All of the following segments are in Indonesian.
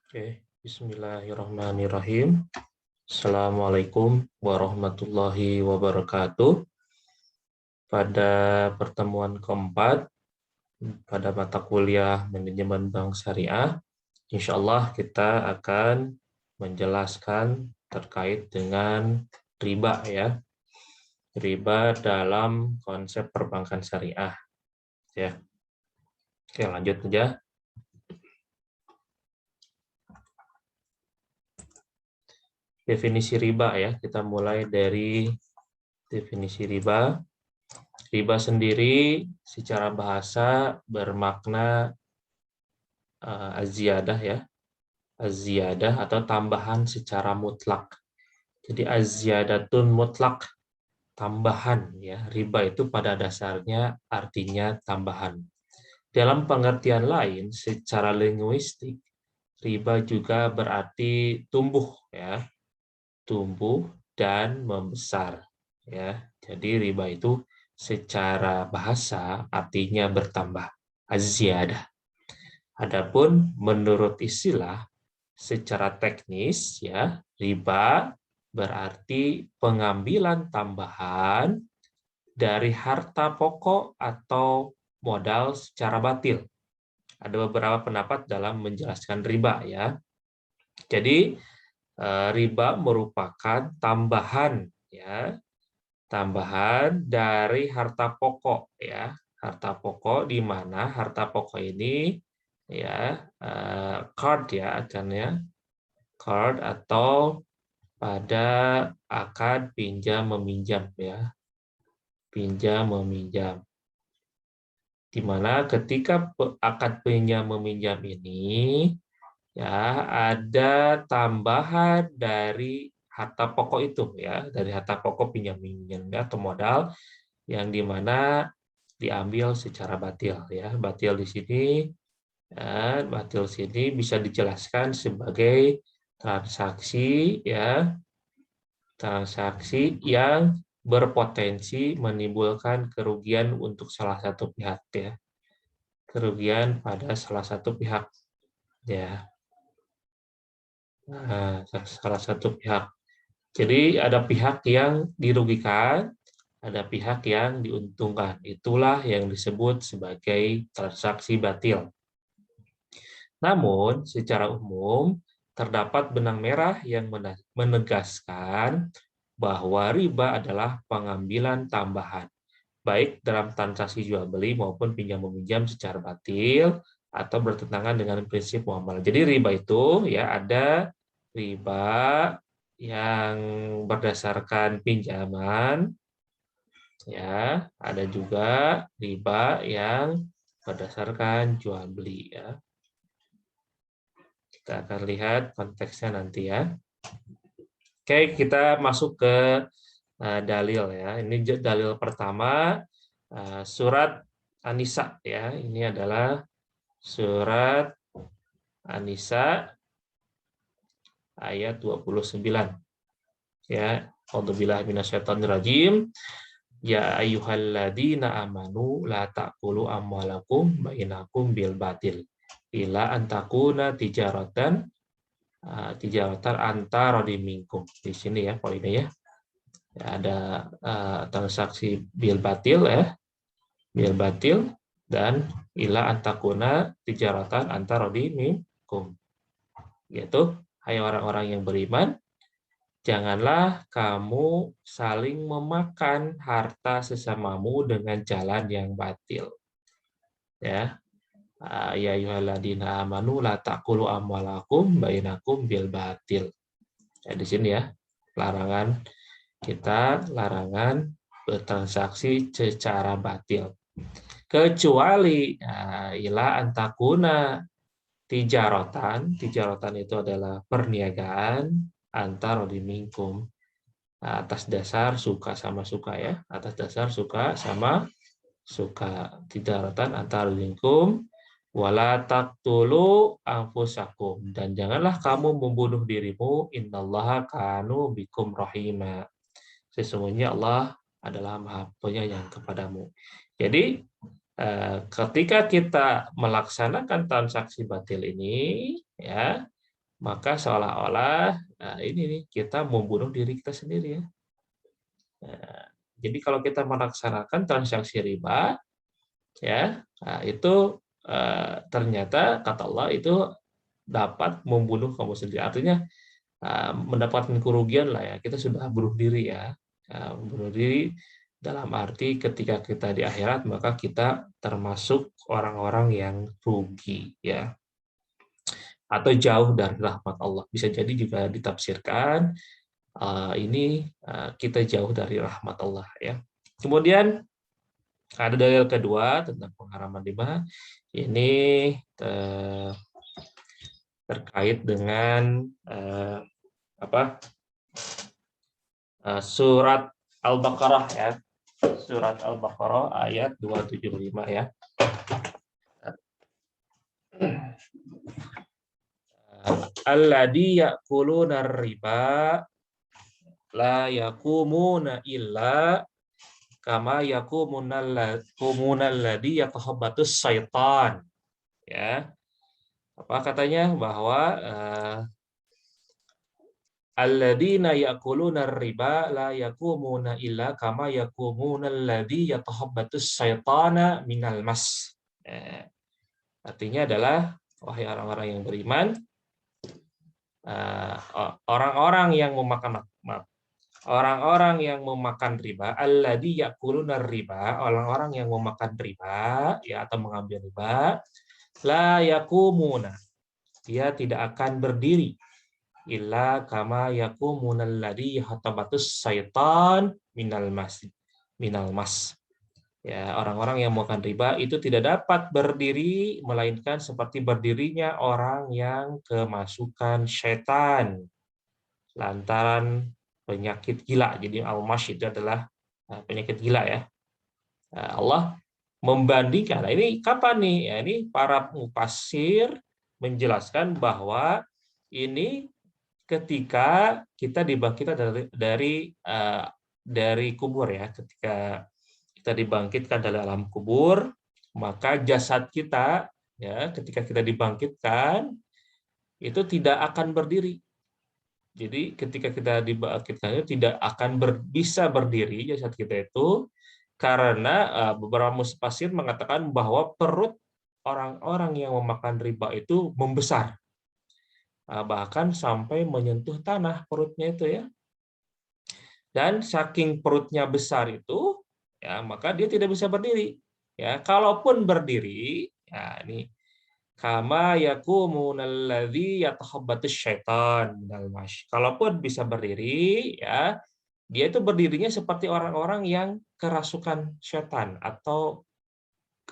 Oke, bismillahirrahmanirrahim. Assalamualaikum warahmatullahi wabarakatuh. Pada pertemuan keempat, pada mata kuliah Manajemen Bank Syariah, insya Allah kita akan menjelaskan terkait dengan riba ya. Riba dalam konsep perbankan syariah. Ya. Oke, lanjut aja. Definisi riba ya, kita mulai dari definisi riba. Riba sendiri secara bahasa bermakna az-ziyadah ya. Az-ziyadah atau tambahan secara mutlak. Jadi az-ziyadatun mutlak, tambahan ya. Riba itu pada dasarnya artinya tambahan. Dalam pengertian lain secara linguistik, riba juga berarti tumbuh ya. Tumbuh dan membesar ya. Jadi riba itu secara bahasa artinya bertambah, az-ziyadah. Adapun menurut istilah secara teknis ya, riba berarti pengambilan tambahan dari harta pokok atau modal secara batil. Ada beberapa pendapat dalam menjelaskan riba ya. Jadi riba merupakan tambahan ya, tambahan dari harta pokok ya, harta pokok di mana harta pokok ini ya card ya akannya card atau pada akad pinjam meminjam ya, pinjam meminjam, di mana ketika akad pinjam meminjam ini ya ada tambahan dari harta pokok itu ya, dari harta pokok pinjam meminjamnya atau modal yang dimana diambil secara batil ya. Batil di sini ya, batil sini bisa dijelaskan sebagai transaksi ya, transaksi yang berpotensi menimbulkan kerugian untuk salah satu pihak ya, kerugian pada salah satu pihak ya. Nah, salah satu pihak. Jadi ada pihak yang dirugikan, ada pihak yang diuntungkan. Itulah yang disebut sebagai transaksi batil. Namun, secara umum, terdapat benang merah yang menegaskan bahwa riba adalah pengambilan tambahan, baik dalam transaksi jual beli maupun pinjam meminjam secara batil atau bertentangan dengan prinsip muamalah. Jadi riba itu ya ada riba yang berdasarkan pinjaman ya, ada juga riba yang berdasarkan jual beli ya. Kita akan lihat konteksnya nanti ya. Oke, kita masuk ke dalil ya. Ini dalil pertama surat An-Nisa ya. Ini adalah surat An-Nisa ayat 29. Ya, A'udzubillahi minasyaitonirrajim. Ya ayyuhalladzina amanu la ta'kulu amwalakum bainakum bil batil ila antakuna tijaratan antara minkum. Di sini ya poinnya ya. Ada transaksi bil batil ya. Bil batil dan ila antakuna tijaratan antara minkum. Yaitu hai orang-orang yang beriman, janganlah kamu saling memakan harta sesamamu dengan jalan yang batil. Ya. Ya ayyuhalladzina amanu la ta'kulu amwalakum bainakum bil batil. Ya, di sini ya. Larangan bertransaksi secara batil. Kecuali ila antakuna tijaratan itu adalah perniagaan antar minkum atas dasar suka sama suka ya, atas dasar suka sama suka. Tijaratan antar minkum wala taqtulu anfusakum, dan janganlah kamu membunuh dirimu, innallaha kanu bikum rahima, sesungguhnya Allah adalah Maha Penyayang kepadamu. Jadi ketika kita melaksanakan transaksi batil ini, ya, maka seolah-olah ini nih kita membunuh diri kita sendiri ya. Jadi kalau kita melaksanakan transaksi riba, ya, itu ternyata kata Allah itu dapat membunuh kamu sendiri. Artinya mendapatkan kerugian lah ya. Kita sudah bunuh diri ya. Bunuh diri dalam arti ketika kita di akhirat maka kita termasuk orang-orang yang rugi ya. Atau jauh dari rahmat Allah. Bisa jadi juga ditafsirkan ini kita jauh dari rahmat Allah ya. Kemudian ada dalil kedua tentang pengharaman riba. Ini terkait dengan surat Al-Baqarah ya. Surat Al-Baqarah ayat 275 ya. Alladzi ya'kuluna riba la yaqumuna illa kama yaqumunal ladzi yatahabbatus syaitan. Ya. Apa katanya bahwa alladzina ya'kuluna riba la yaqumuna illa kama yaqumunal ladzi yatahabbatus syaitana minal mas. Artinya adalah wahai orang-orang yang beriman, orang-orang yang memakan riba, alladzi ya'kuluna riba, orang-orang yang memakan riba ya atau mengambil riba, la yaqumuna, dia tidak akan berdiri illa kama yaqumunal ladzi yahtabatus syaitan minal mas. Ya, orang-orang yang memakan riba itu tidak dapat berdiri melainkan seperti berdirinya orang yang kemasukan syaitan lantaran penyakit gila. Jadi al-mas itu adalah penyakit gila ya. Allah membandingkan. Nah, ini kapan nih? Ya, ini para mufassir menjelaskan bahwa ini ketika kita dibangkitkan dari kubur ya, ketika kita dibangkitkan dari alam kubur, maka jasad kita ya ketika kita dibangkitkan itu tidak akan berdiri. Jadi ketika kita dibangkitkan itu tidak akan bisa berdiri jasad kita itu karena beberapa mufassir mengatakan bahwa perut orang-orang yang memakan riba itu membesar. Bahkan sampai menyentuh tanah perutnya itu ya. Dan saking perutnya besar itu ya maka dia tidak bisa berdiri. Ya, kalaupun berdiri, ya ini kama yakumunal ladzi yatahabbatus syaitan minal mas. Kalaupun bisa berdiri, ya dia itu berdirinya seperti orang-orang yang kerasukan setan atau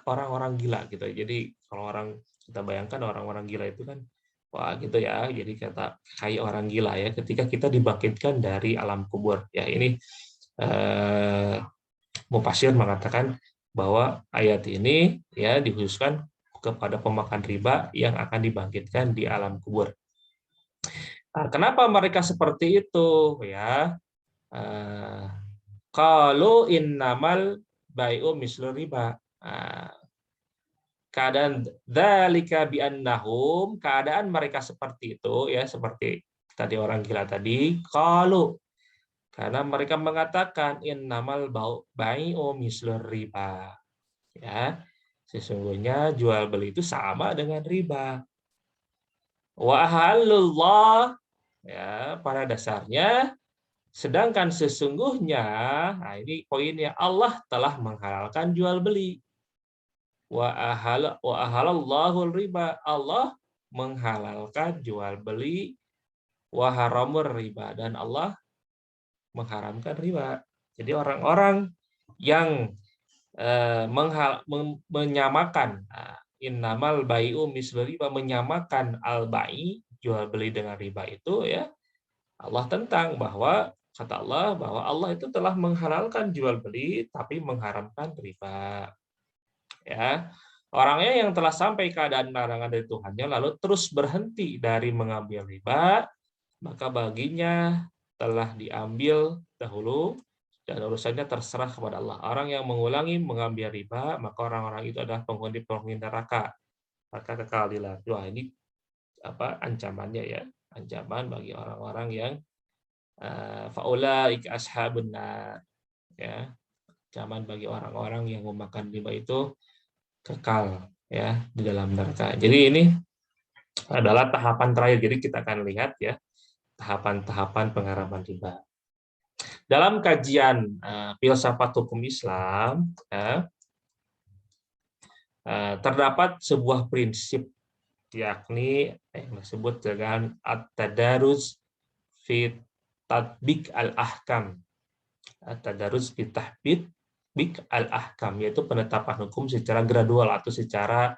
orang-orang gila gitu. Jadi kalau kita bayangkan orang-orang gila itu kan wah gitu ya. Jadi kayak orang gila ya ketika kita dibangkitkan dari alam kubur. Ya ini mufassir mengatakan bahwa ayat ini ya dikhususkan kepada pemakan riba yang akan dibangkitkan di alam kubur. Nah, kenapa mereka seperti itu ya? Kalau innamal bai'u mislu riba. Keadaan dzalika bi'annahum, keadaan mereka seperti itu ya, seperti tadi orang gila tadi, kalau karena mereka mengatakan innamal bai'u mislu riba. Ya, sesungguhnya jual beli itu sama dengan riba. Wa ahalullah, ya, pada dasarnya sedangkan sesungguhnya, nah ini poinnya, Allah telah menghalalkan jual beli. Wa ahalallahul riba, Allah menghalalkan jual beli, wa haramur riba, dan Allah mengharamkan riba. Jadi orang-orang yang menyamakan innamal bai'u mislu riba, menyamakan al-bai, jual beli dengan riba itu ya, Allah tentang bahwa kata Allah bahwa Allah itu telah menghalalkan jual beli tapi mengharamkan riba. Ya, orangnya yang telah sampai keadaan larangan dari Tuhannya lalu terus berhenti dari mengambil riba, maka baginya telah diambil dahulu dan urusannya terserah kepada Allah. Orang yang mengulangi mengambil riba, maka orang-orang itu adalah penghuni neraka, maka kekal di neraka. Wah, ini ancamannya ya, ancaman bagi orang-orang yang faulaika ashabun nar, ya, ancaman bagi orang-orang yang memakan riba itu kekal ya di dalam neraka. Jadi ini adalah tahapan terakhir. Jadi kita akan lihat ya tahapan-tahapan pengharaman riba. Dalam kajian filsafat hukum Islam, terdapat sebuah prinsip, yakni yang disebut dengan at-tadarus fi tatbik al-ahkam. At-tadarus fi tatbik al-ahkam, yaitu penetapan hukum secara gradual atau secara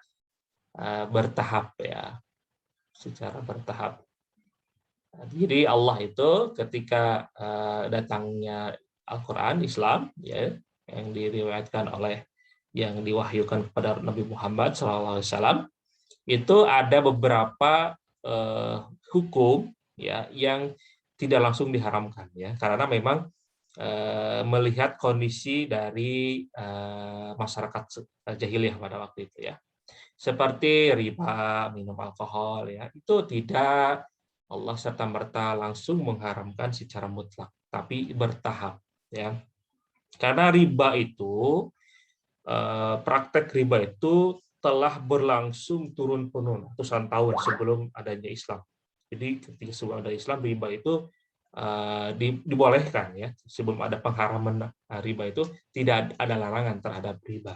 bertahap ya, secara bertahap. Jadi Allah itu ketika datangnya Al-Quran Islam ya, yang diriwayatkan oleh yang diwahyukan kepada Nabi Muhammad SAW, itu ada beberapa hukum ya yang tidak langsung diharamkan ya, karena memang melihat kondisi dari masyarakat jahiliyah pada waktu itu ya, seperti riba, minum alkohol ya, itu tidak Allah serta-merta langsung mengharamkan secara mutlak, tapi bertahap ya. Karena riba itu praktek riba itu telah berlangsung turun-temurun ratusan tahun sebelum adanya Islam. Jadi ketika sebelum ada Islam, riba itu dibolehkan ya. Sebelum ada pengharaman riba itu tidak ada larangan terhadap riba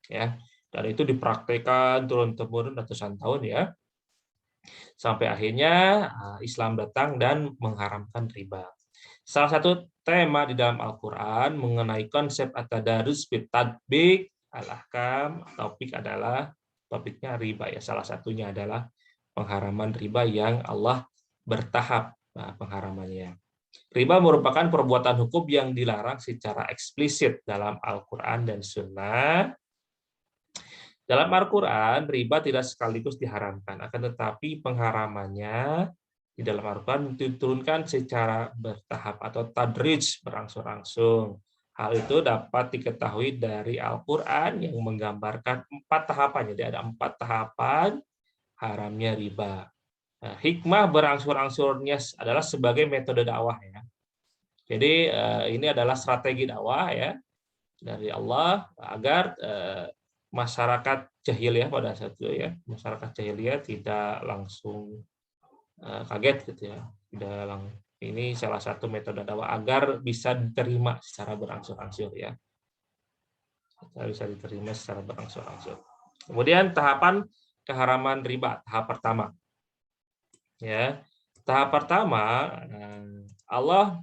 ya. Dan itu dipraktekkan turun-temurun ratusan tahun ya. Sampai akhirnya Islam datang dan mengharamkan riba. Salah satu tema di dalam Al-Quran mengenai konsep at-tadarus fi tatbik al-ahkam, topiknya riba ya. Salah satunya adalah pengharaman riba yang Allah bertahap pengharamannya. Riba merupakan perbuatan hukum yang dilarang secara eksplisit dalam Al-Quran dan Sunnah. Dalam Al-Quran, riba tidak sekaligus diharamkan, akan tetapi pengharamannya di dalam Al-Quran diturunkan secara bertahap atau tadrij, berangsur-angsur. Hal itu dapat diketahui dari Al-Quran yang menggambarkan 4 tahapan. Jadi ada 4 tahapan haramnya riba. Nah, hikmah berangsur-angsurnya adalah sebagai metode dakwah ya. Jadi ini adalah strategi dakwah ya dari Allah agar masyarakat jahiliyah pada saat itu ya, masyarakat jahiliyah tidak langsung kaget gitu ya. Ini salah satu metode dakwah agar bisa diterima secara berangsur-angsur ya. Bisa diterima secara berangsur-angsur. Kemudian tahapan keharaman riba, tahap pertama. Ya. Tahap pertama, Allah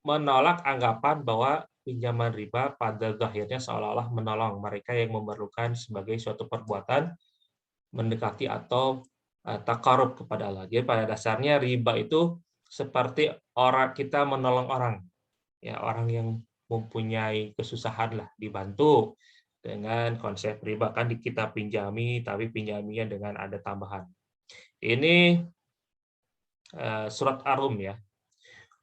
menolak anggapan bahwa pinjaman riba pada zahirnya seolah-olah menolong mereka yang memerlukan sebagai suatu perbuatan mendekati atau takarub kepada Allah. Jadi pada dasarnya riba itu seperti orang kita menolong orang, ya orang yang mempunyai kesusahan lah dibantu dengan konsep riba kan kita pinjami tapi pinjaminya dengan ada tambahan. Ini surat Ar-Rum ya.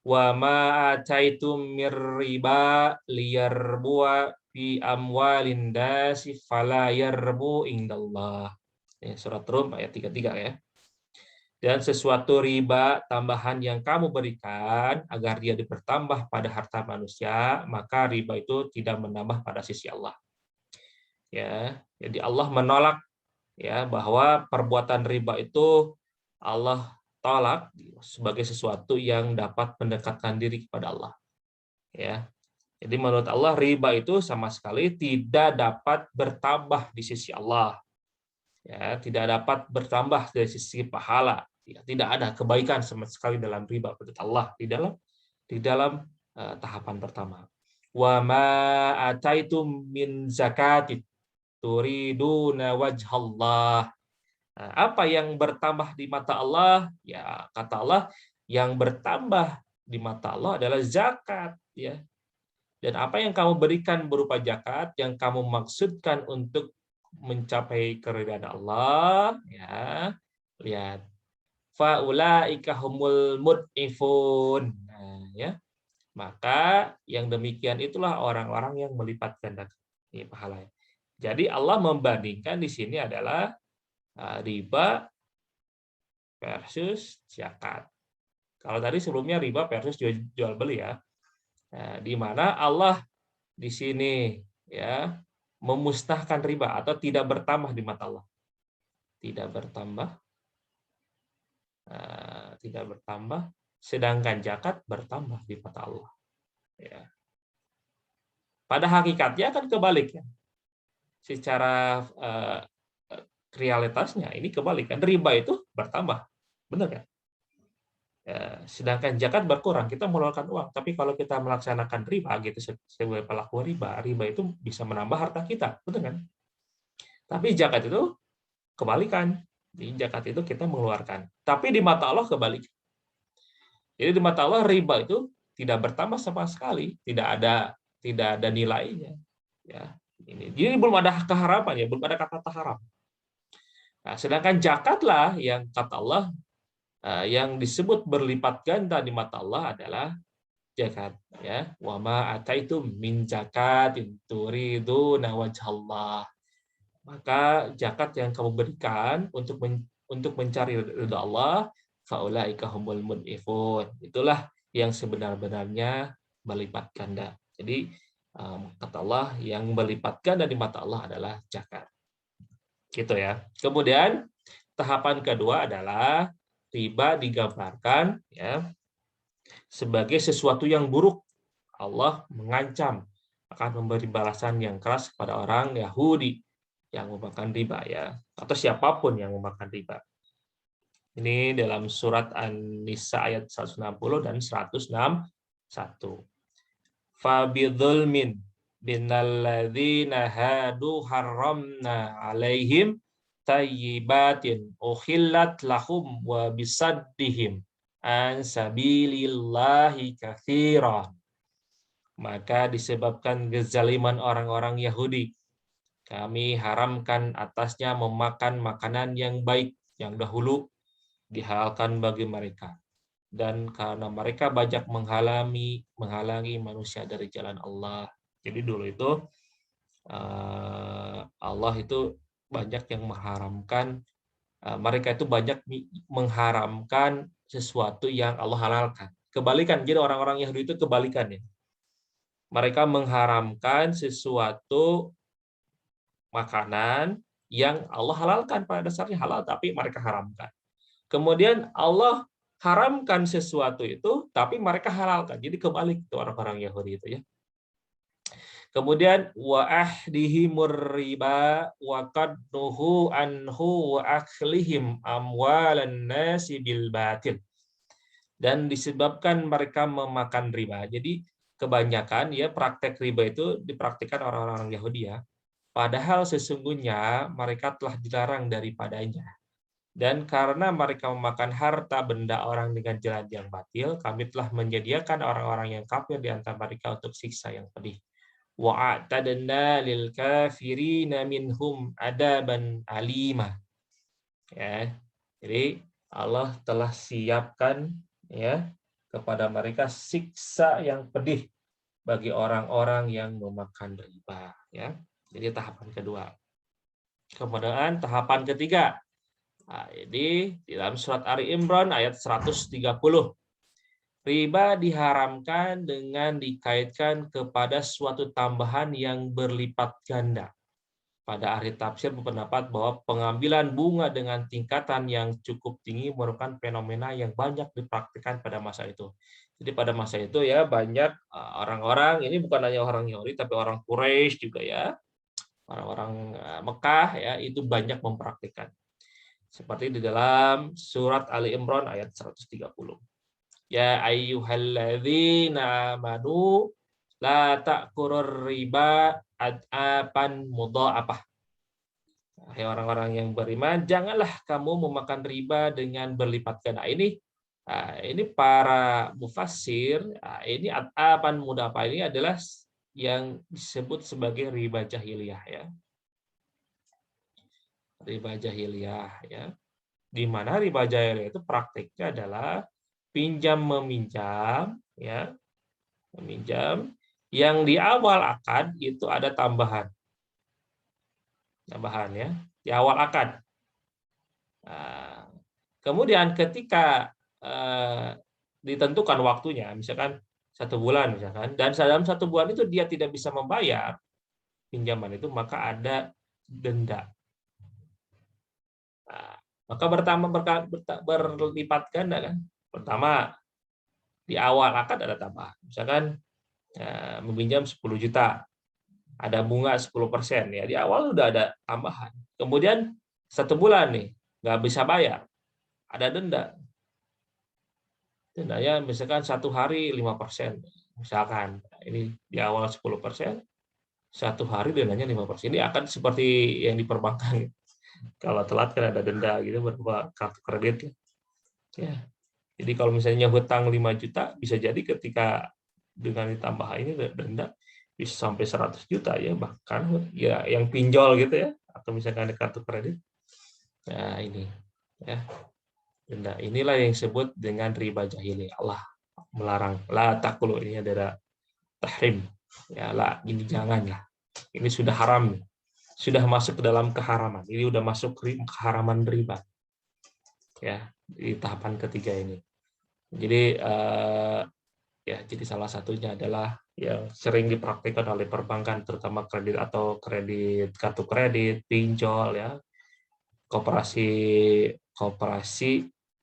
Wa ma ataitum mir riba liyarbua fi amwalin nasi fala yarbu indallah. Surat Rum ayat 33 ya. Dan sesuatu riba tambahan yang kamu berikan agar dia bertambah pada harta manusia, maka riba itu tidak menambah pada sisi Allah. Ya, jadi Allah menolak ya bahwa perbuatan riba itu Allah tolak sebagai sesuatu yang dapat mendekatkan diri kepada Allah. Ya. Jadi menurut Allah riba itu sama sekali tidak dapat bertambah di sisi Allah. Ya, tidak dapat bertambah dari sisi pahala. Ya, tidak ada kebaikan sama sekali dalam riba menurut Allah di dalam tahapan pertama. Wa ma ataitum min zakatin turiduna wajhallah. Nah, apa yang bertambah di mata Allah? Ya, kata Allah, yang bertambah di mata Allah adalah zakat, ya. Dan apa yang kamu berikan berupa zakat, yang kamu maksudkan untuk mencapai keridhaan Allah, ya. Lihat. Faulaika humul mud'ifun. Nah, ya. Maka yang demikian itulah orang-orang yang melipat gandakan pahalanya. Jadi Allah membandingkan di sini adalah riba versus zakat. Kalau tadi sebelumnya riba versus jual beli ya. Nah, di mana Allah di sini ya memusnahkan riba atau tidak bertambah di mata Allah. Tidak bertambah, tidak bertambah, sedangkan zakat bertambah di mata Allah. Ya. Pada hakikatnya kan kebalik ya. Secara realitasnya ini kebalik kan, riba itu bertambah, benar kan? Ya, sedangkan zakat berkurang, kita mengeluarkan uang. Tapi kalau kita melaksanakan riba gitu sebagai pelaku riba, riba itu bisa menambah harta kita, betul kan? Tapi zakat itu kebalikan. Di zakat itu kita mengeluarkan. Tapi di mata Allah kebalik. Jadi di mata Allah riba itu tidak bertambah sama sekali, tidak ada nilainya. Ya, ini. Jadi belum ada keharapan ya, belum ada kata haram. Nah, sedangkan zakatlah yang kata Allah yang disebut berlipat ganda di mata Allah adalah zakat ya, wa ma ataitum min zakatin turiduna wajhallah, maka zakat yang kamu berikan untuk mencari ridha Allah, faulaika humul mudhifun, itulah yang sebenar-benarnya berlipat ganda. Jadi kata Allah yang berlipat ganda di mata Allah adalah zakat, gitu ya. Kemudian tahapan kedua adalah riba digambarkan ya sebagai sesuatu yang buruk. Allah mengancam akan memberi balasan yang keras kepada orang Yahudi yang memakan riba ya, atau siapapun yang memakan riba. Ini dalam surat An-Nisa ayat 160 dan 161. Fabidzulmin minalladzina hadu harramna alaihim tayyibatin uhillat lahum wa bisaddihim an sabilillahi katsiran. Maka disebabkan kezaliman orang-orang Yahudi, kami haramkan atasnya memakan makanan yang baik yang dahulu dihalalkan bagi mereka. Dan karena mereka banyak menghalangi manusia dari jalan Allah. Jadi dulu itu Allah itu banyak yang mengharamkan, mereka itu banyak mengharamkan sesuatu yang Allah halalkan. Kebalikan, jadi orang-orang Yahudi itu kebalikan ya. Mereka mengharamkan sesuatu makanan yang Allah halalkan, pada dasarnya halal tapi mereka haramkan. Kemudian Allah haramkan sesuatu itu tapi mereka halalkan. Jadi kebalik itu orang-orang Yahudi itu ya. Kemudian wa ahdihimur riba wa qad nuhu anhu wa akhlihim amwalan nasi bil batil. Dan disebabkan mereka memakan riba. Jadi kebanyakan ya praktek riba itu dipraktikkan orang-orang Yahudi ya. Padahal sesungguhnya mereka telah dilarang daripadanya. Dan karena mereka memakan harta benda orang dengan jalan yang batil, kami telah menyediakan orang-orang yang kafir di antara mereka untuk siksa yang pedih. Wa'atadna lil kafirina minhum adaban alima. Ya. Jadi Allah telah siapkan ya kepada mereka siksa yang pedih bagi orang-orang yang memakan riba ya. Jadi tahapan kedua. Kemudian tahapan ketiga. Nah, ini di dalam surat Ali Imran ayat 130. Riba diharamkan dengan dikaitkan kepada suatu tambahan yang berlipat ganda. Pada ahli tafsir berpendapat bahwa pengambilan bunga dengan tingkatan yang cukup tinggi merupakan fenomena yang banyak dipraktikkan pada masa itu. Jadi pada masa itu ya banyak orang-orang, ini bukan hanya orang Yahudi tapi orang Quraisy juga ya, orang-orang Mekah ya itu banyak mempraktikkan. Seperti di dalam surat Ali Imran ayat 130. Ya ayyuhalladzina amanu la ta'kurur riba ad'apan mudha'afah. Hai orang-orang yang beriman, janganlah kamu memakan riba dengan berlipat ganda. Ini para mufassir, ini ad'apan mudha'afah ini adalah yang disebut sebagai riba jahiliyah ya. Riba jahiliyah ya. Di mana riba jahiliyah itu praktiknya adalah pinjam meminjam ya, meminjam yang di awal akad itu ada tambahan ya, di awal akad. Nah, kemudian ketika ditentukan waktunya, misalkan 1 bulan misalkan, dan dalam 1 bulan itu dia tidak bisa membayar pinjaman itu, maka ada denda. Nah, maka berlipat ganda kan. Pertama, di awal akad ada tambahan. Misalkan meminjam 10 juta, ada bunga 10%, ya di awal udah ada tambahan. Kemudian 1 bulan nih nggak bisa bayar, ada denda. Dendanya misalkan 1 hari 5%, misalkan ini di awal 10%, 1 hari dendanya 5%. Ini akan seperti yang di perbankan. Kalau telat kan ada denda gitu berupa kartu kredit. Ya. Jadi kalau misalnya hutang 5 juta, bisa jadi ketika dengan ditambah ini denda bisa sampai 100 juta ya, bahkan ya yang pinjol gitu ya, atau misalkan ada kartu kredit. Nah, ini ya. Denda inilah yang disebut dengan riba jahili. Allah melarang, la taqulu, ini adalah tahrim. Ya, la, ini janganlah. Ini sudah haram. Sudah masuk ke dalam keharaman. Ini sudah masuk keharaman riba. Ya, di tahapan ketiga ini. Jadi ya, jadi salah satunya adalah yang sering dipraktikkan oleh perbankan, terutama kredit atau kredit kartu kredit, pinjol ya, koperasi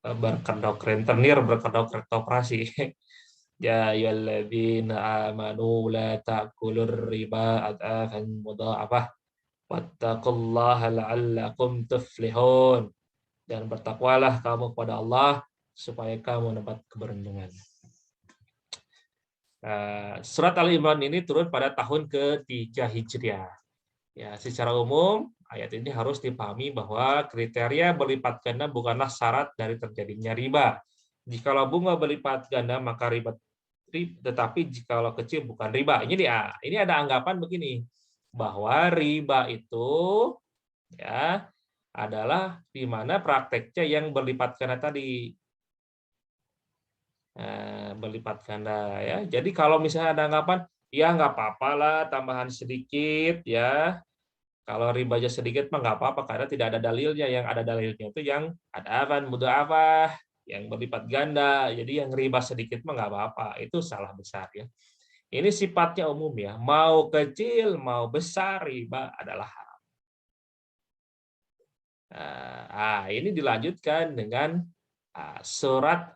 berkedok rentenir, berkedok koperasi. Ya ayyuhalladzina amanu la ta'kulur riba ad'afan mudha'afah wattaqullaha la'allakum tuflihun. Dan bertakwalah kamu kepada Allah supaya kamu mendapat keberuntungan. Surat Al-Imran ini turun pada tahun ke-3 Hijriah. Ya, secara umum ayat ini harus dipahami bahwa kriteria berlipat ganda bukanlah syarat dari terjadinya riba. Jikalau bunga berlipat ganda maka riba, tetapi jikalau kecil bukan riba. Ini ada anggapan begini, bahwa riba itu ya adalah di mana prakteknya yang berlipat ganda tadi. Berlipat ganda ya. Jadi kalau misalnya ada anggapan, ya nggak apa-apa lah tambahan sedikit ya. Kalau ribanya sedikit mah nggak apa-apa karena tidak ada dalilnya. Yang ada dalilnya itu yang ad'afan mudha'afah, yang berlipat ganda. Jadi yang riba sedikit mah nggak apa-apa. Itu salah besar ya. Ini sifatnya umum ya. Mau kecil mau besar riba adalah haram. Ini dilanjutkan dengan surat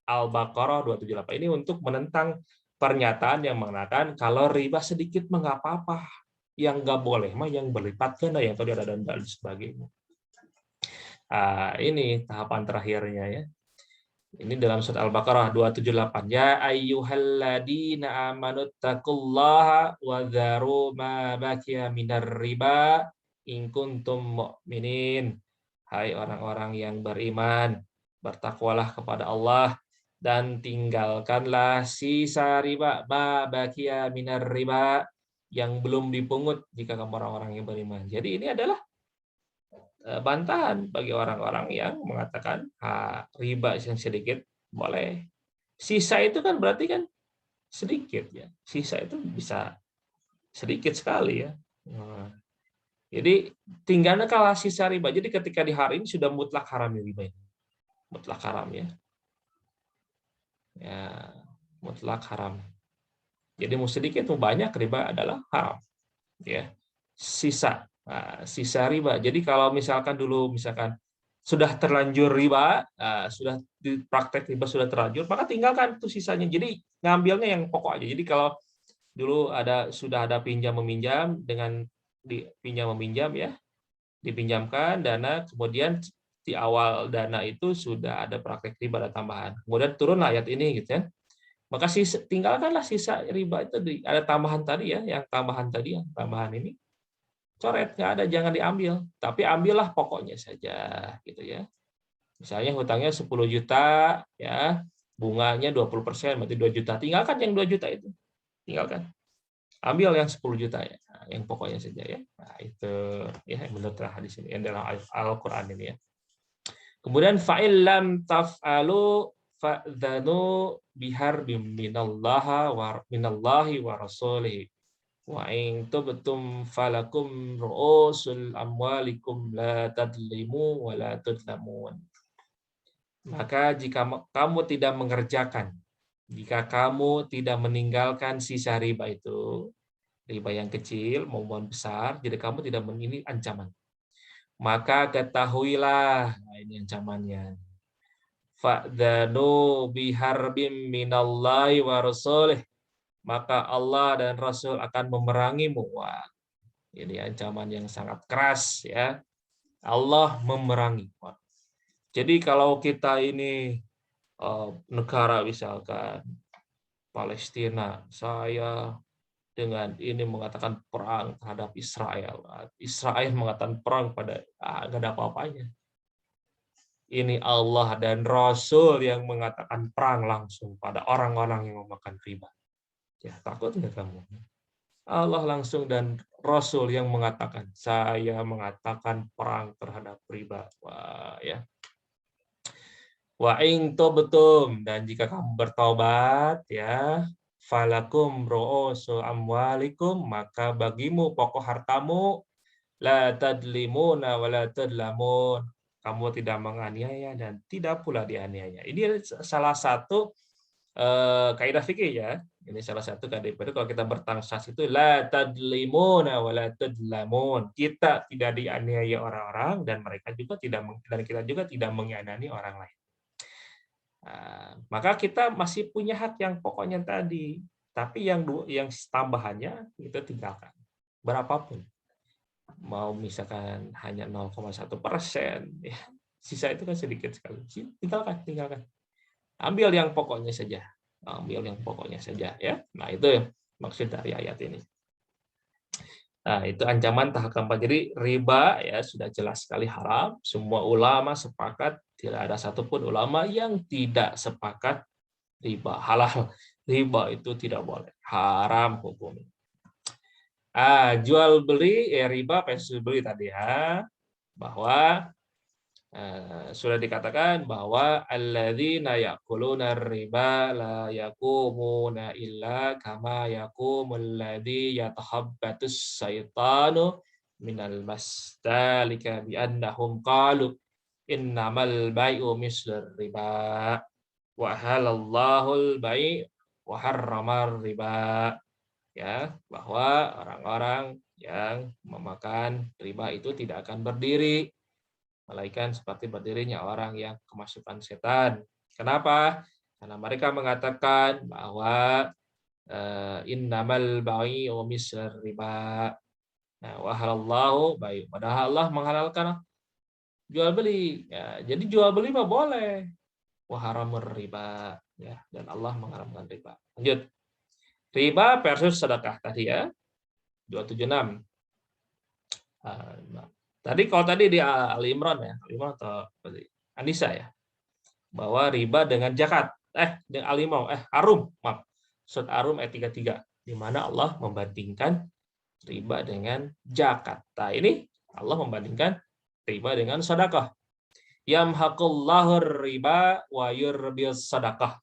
Al-Baqarah 278 ini untuk menentang pernyataan yang mengatakan kalau riba sedikit mah nggak apa-apa. Yang nggak boleh mah yang berlipat ganda, yang tadi ada denda dan sebagainya. Ini tahapan terakhirnya ya. Ini dalam surat Al-Baqarah 278. Ya ayyuhalladzina amanu taqullaha wa dharu ma baqiya minar riba in kuntum mu'minin. Hai orang-orang yang beriman, bertakwalah kepada Allah dan tinggalkanlah sisa riba, ma baqiya minar riba, yang belum dipungut jika kamu orang-orang yang beriman. Jadi ini adalah bantahan bagi orang-orang yang mengatakan riba yang sedikit boleh. Sisa itu kan berarti kan sedikit ya. Sisa itu bisa sedikit sekali ya. Jadi tinggalnya kalah sisa riba. Jadi ketika di hari ini sudah mutlak haram ya riba ini. Mutlak haram ya. Ya, mutlak haram. Jadi mau sedikit mau banyak riba adalah haram. Ya. Sisa riba. Jadi kalau misalkan dulu misalkan sudah terlanjur riba, sudah di praktek riba sudah terlanjur, maka tinggalkan tuh sisanya. Jadi ngambilnya yang pokok aja. Jadi kalau dulu sudah ada pinjam meminjam dengan pinjam meminjam ya, dipinjamkan dana, kemudian di awal dana itu sudah ada praktek riba ada tambahan. Kemudian turun ayat ini gitu ya. Maka tinggalkanlah sisa riba itu ada tambahan tadi ya, yang tambahan tadi yang tambahan ini coret, nggak ada, jangan diambil, tapi ambillah pokoknya saja gitu ya. Misalnya hutangnya 10 juta ya, bunganya 20%, berarti 2 juta. Tinggalkan yang 2 juta itu. Tinggalkan. Ambil yang 10 juta ya. Nah, yang pokoknya saja ya. Nah, itu ya menurut hadis ini, yang dalam Al-Qur'an ini ya. Kemudian fa'il lam taf'alu fa'dzanu biharbim minallahi wa rasulihi wa in tubtum falakum ru'usul amwalikum la tadlimu wa la tudlamun. Maka jika kamu tidak mengerjakan, jika kamu tidak meninggalkan sisa riba itu, riba yang kecil maupun besar, jadi kamu tidak ini ancaman. Maka ketahuilah, nah ini ancamannya. Fa'dzanu biharbim minallahi wa rasulih. Maka Allah dan Rasul akan memerangimu. Wah, ini ancaman yang sangat keras ya. Allah memerangi. Wah. Jadi kalau kita ini negara misalkan Palestina, saya dengan ini mengatakan perang terhadap Israel. Israel mengatakan perang pada nggak ada apa-apanya. Ini Allah dan Rasul yang mengatakan perang langsung pada orang-orang yang memakan riba. Ya, takut nggak kamu? Allah langsung dan Rasul yang mengatakan, saya mengatakan perang terhadap riba. Wah, ya. Wa in tubtum, dan jika kamu bertobat ya, falakum ru'usu amwalikum, maka bagimu pokok hartamu, la tadlimuna wa la tadlamun. Kamu tidak menganiaya dan tidak pula dianiaya. Ini salah satu kaidah fikih ya. Ini salah satu kaidah fikih. Kalau kita bertransaksi itu la tadlimuna wa la tadlamun. Kita tidak dianiaya orang-orang dan mereka juga tidak, dan kita juga tidak menganiaya orang lain. Maka kita masih punya hak yang pokoknya tadi, tapi yang tambahannya itu tinggalkan berapapun. Mau misalkan hanya 0,1%, ya, sisa itu kan sedikit sekali. Tinggalkan. Ambil yang pokoknya saja. Ya. Nah, itu maksud dari ayat ini. Nah, itu ancaman tahap keempat. Jadi riba ya sudah jelas sekali haram. Semua ulama sepakat, tidak ada satupun ulama yang tidak sepakat riba halal. Riba itu tidak boleh, haram hukumnya. Jual beli riba, jual beli tadi ya, bahwa sudah dikatakan bahwa alladzina ya'kuluna riba la yaqumuna illa kama yaqumul ladzi yatahabbatus syaitanu minal mas dzalika bi annahum qalu innamal bai'u mislur riba wa halallahu al-bai' wa harramar riba. Ya, bahwa orang-orang yang memakan riba itu tidak akan berdiri, melainkan seperti berdirinya orang yang kemasukan setan. Kenapa? Karena mereka mengatakan bahwa innamal bai'u mislur riba. Nah, wa halallahu bai'. Padahal Allah menghalalkan jual beli. Ya, jadi jual beli mah boleh. Wa haramur riba. Ya, dan Allah mengharamkan riba. Lanjut. Riba versus sedekah tadi ya. 276. Tadi kalau tadi di Ali Imran ya, Ali Imran atau Anisa ya, bahwa riba dengan zakat. Dengan Ali Imran, Arum, maaf. Surat Arum ayat 33, di mana Allah membandingkan riba dengan zakat. Nah, ini Allah membandingkan riba dengan sedekah. Yamhaqullahu riba wa yurbis sedekah.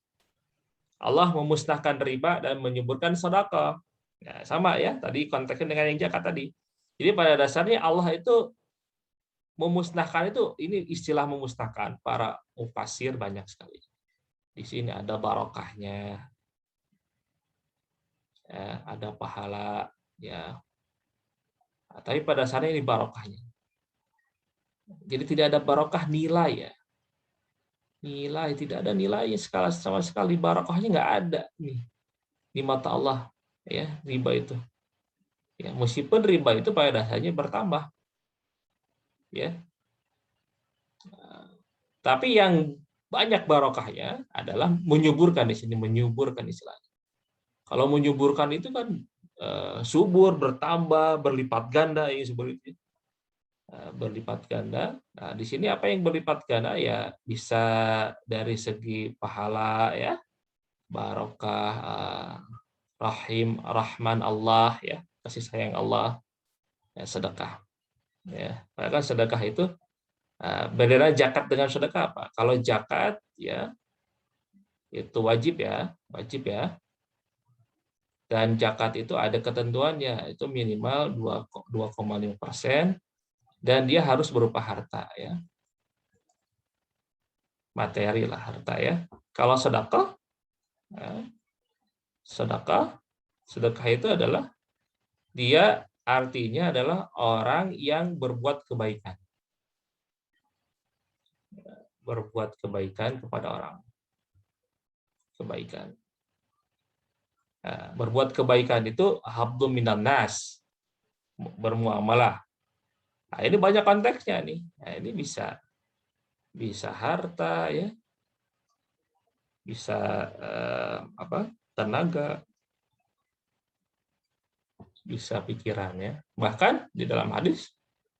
Allah memusnahkan riba dan menyuburkan sedekah. Ya, sama ya, tadi konteksnya dengan yang zakat tadi. Jadi pada dasarnya Allah itu memusnahkan itu, ini istilah memusnahkan, para mufasir banyak sekali. Di sini ada barokahnya, ya, ada pahala, ya. Tapi pada dasarnya ini barokahnya. Jadi tidak ada barokah nilai ya. Nilai, tidak ada nilainya sama sekali, barokahnya nggak ada nih di mata Allah ya, riba itu ya, meskipun riba itu pada dasarnya bertambah ya, tapi yang banyak barokahnya adalah menyuburkan. Di sini menyuburkan istilahnya. Kalau menyuburkan itu kan subur, bertambah, berlipat ganda, ini seperti itu. Berlipat ganda. Nah, di sini apa yang berlipat ganda ya, bisa dari segi pahala ya, barokah, rahman Allah ya, kasih sayang Allah, ya, sedekah ya. Karena sedekah itu beda zakat dengan sedekah apa? Kalau zakat ya itu wajib ya. Dan zakat itu ada ketentuannya, itu minimal 2,5%, dan dia harus berupa harta ya. Materi lah, harta ya. Kalau sedekah, ya, sedekah itu adalah dia artinya adalah orang yang berbuat kebaikan. Berbuat kebaikan kepada orang. Kebaikan. Nah, berbuat kebaikan itu habdum minan nas, bermuamalah. Nah, ini banyak konteksnya nih. Nah, ini bisa harta ya, bisa tenaga, bisa pikirannya. Bahkan di dalam hadis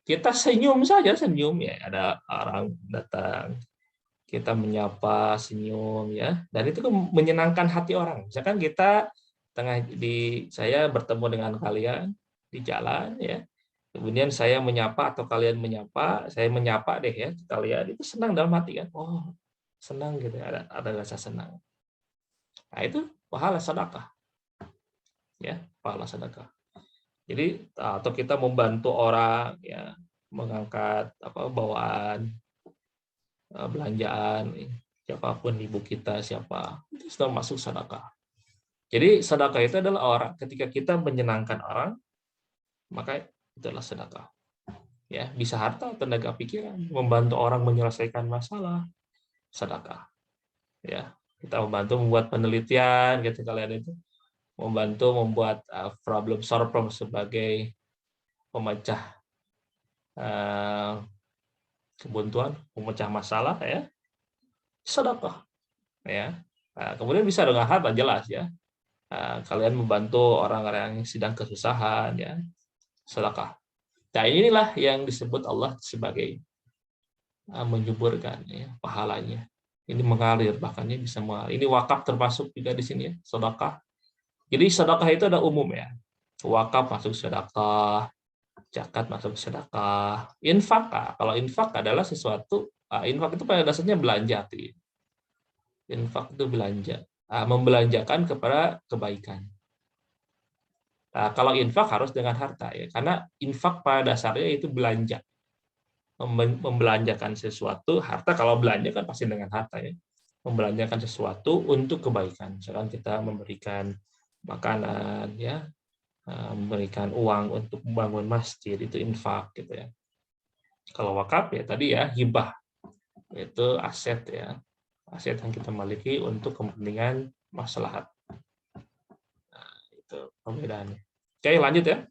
kita senyum saja, senyum ya, ada orang datang, kita menyapa, senyum ya, dan itu menyenangkan hati orang. Misalkan kita saya bertemu dengan kalian di jalan ya, kemudian saya menyapa atau kalian menyapa, saya menyapa deh ya, kalian itu senang dalam hati kan, oh senang gitu, ada rasa senang. Nah itu pahala sedekah ya, pahala sedekah. Jadi atau kita membantu orang ya, mengangkat bawaan belanjaan siapapun, ibu kita siapa, itu sudah masuk sedekah. Jadi sedekah itu adalah orang, ketika kita menyenangkan orang, maka itu adalah sedekah. Ya, bisa harta, tenaga pikiran, membantu orang menyelesaikan masalah, sedekah. Ya, kita membantu membuat penelitian gitu, kalian itu membantu membuat problem solver sebagai pemecah kebuntuan, pemecah masalah ya, sedekah. Ya. Nah, kemudian bisa dengan harta, jelas ya. Kalian membantu orang-orang yang sedang kesusahan ya, sedekah. Nah, inilah yang disebut Allah sebagai menyuburkan ya, pahalanya. Ini mengalir, bahkan ini bisa mengalir. Ini wakaf termasuk juga di sini ya, sedekah. Jadi sedekah itu ada umum ya. Wakaf masuk sedekah, zakat masuk sedekah, infak. Kalau infak adalah sesuatu, infak itu pada dasarnya belanja. Infak itu belanja. Membelanjakan kepada kebaikan. Nah, kalau infak harus dengan harta ya, karena infak pada dasarnya itu belanja, membelanjakan sesuatu. Harta kalau belanja kan pasti dengan harta ya, membelanjakan sesuatu untuk kebaikan. Misalkan kita memberikan makanan ya, memberikan uang untuk membangun masjid, itu infak gitu ya. Kalau wakaf ya tadi ya, hibah, itu aset ya, aset yang kita miliki untuk kepentingan maslahat. Itu perbedaannya. Oke, lanjut ya.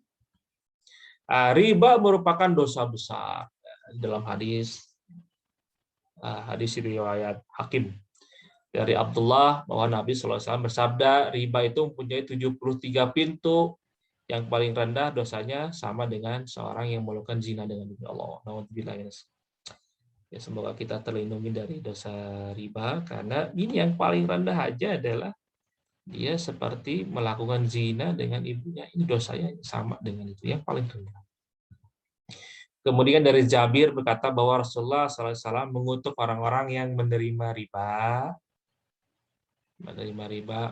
Riba merupakan dosa besar. Dalam hadis riwayat Hakim dari Abdullah bahwa Nabi SAW bersabda, riba itu mempunyai 73 pintu. Yang paling rendah dosanya sama dengan seorang yang melakukan zina dengan demi Allah. Ya, semoga kita terlindungi dari dosa riba, karena ini yang paling rendah aja adalah dia seperti melakukan zina dengan ibunya. Ini dosanya sama dengan itu, yang paling rendah. Kemudian dari Jabir berkata bahwa Rasulullah SAW mengutuk orang-orang yang menerima riba,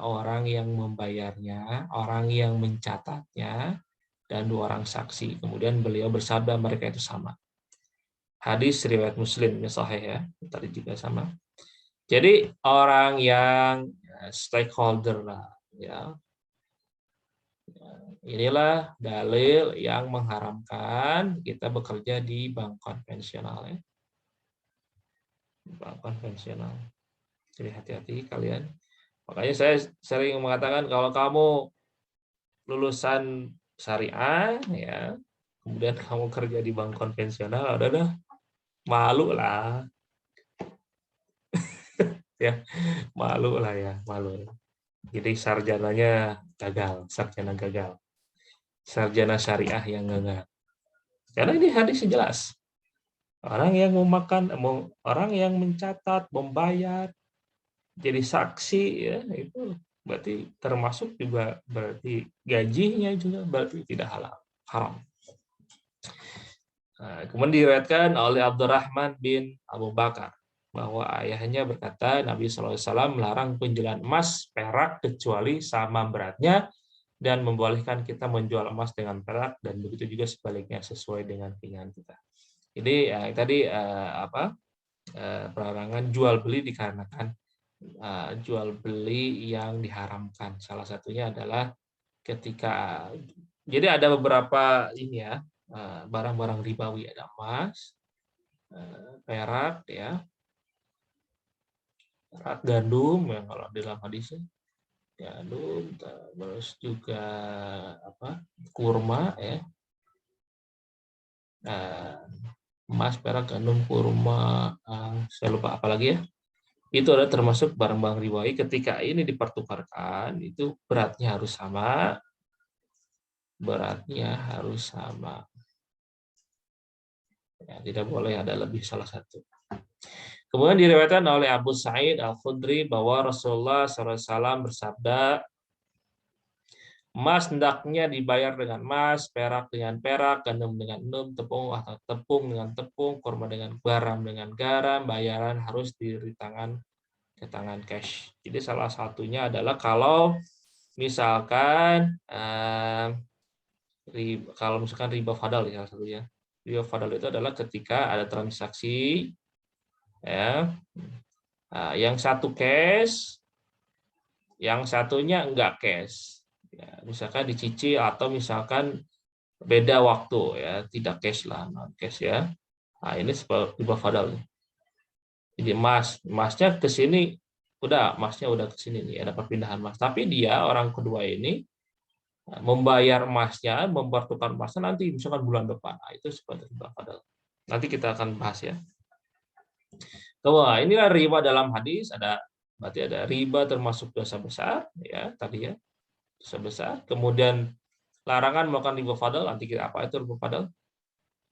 orang yang membayarnya, orang yang mencatatnya, dan 2 orang saksi. Kemudian beliau bersabda mereka itu sama. Hadis riwayat Muslim, sahih ya, tadi juga sama. Jadi orang yang stakeholder lah, ya. Inilah dalil yang mengharamkan kita bekerja di bank konvensional ya. Bank konvensional. Jadi hati-hati kalian. Makanya saya sering mengatakan kalau kamu lulusan syariah ya, kemudian kamu kerja di bank konvensional, udah malu lah. Ya, malu lah ya, malu. Jadi sarjananya gagal, sarjana gagal. Sarjana syariah yang gagal. Karena ini hadis jelas. Orang yang orang yang mencatat, membayar, jadi saksi ya, itu berarti termasuk juga berarti gajinya juga berarti tidak halal, haram. Nah, kemudian diriwayatkan oleh Abdurrahman bin Abu Bakar bahwa ayahnya berkata Nabi SAW melarang penjualan emas perak kecuali sama beratnya dan membolehkan kita menjual emas dengan perak dan begitu juga sebaliknya sesuai dengan keinginan kita. Jadi tadi pelarangan jual beli dikarenakan jual beli yang diharamkan. Salah satunya adalah ketika jadi ada beberapa ini ya barang-barang ribawi, ada emas, perak ya, perak, gandum yang kalau di dalam hadisnya gandum, terus juga kurma ya, emas, perak, gandum, kurma, saya lupa apa lagi ya. Itu adalah termasuk barang-barang ribawi. Ketika ini dipertukarkan, itu beratnya harus sama, Ya, tidak boleh ada lebih salah satu. Kemudian diriwayatkan oleh Abu Sa'id Al-Khudri bahwa Rasulullah SAW bersabda, emas hendaknya dibayar dengan emas, perak dengan perak, gandum dengan gandum, tepung atau tepung dengan tepung, kurma dengan garam dengan garam. Bayaran harus ke tangan cash. Jadi salah satunya adalah kalau misalkan riba fadal ya, salah satunya. Riba fadal itu adalah ketika ada transaksi ya, yang satu cash, yang satunya enggak cash. Ya, misalkan dicicil atau misalkan beda waktu ya, tidak cash lah, non cash ya. Nah, ini seperti riba fadal. Jadi emasnya ke sini, emasnya udah ke sini nih, ada perpindahan emas. Tapi dia orang kedua ini membayar emasnya, mempertukar emasnya nanti misalkan bulan depan. Nah, itu seperti riba fadal. Nanti kita akan bahas ya. Wah, inilah riba dalam hadis, berarti ada riba termasuk dosa besar ya tadi ya. Dosa besar. Kemudian larangan melakukan riba fadal, nanti kita apa itu riba fadal?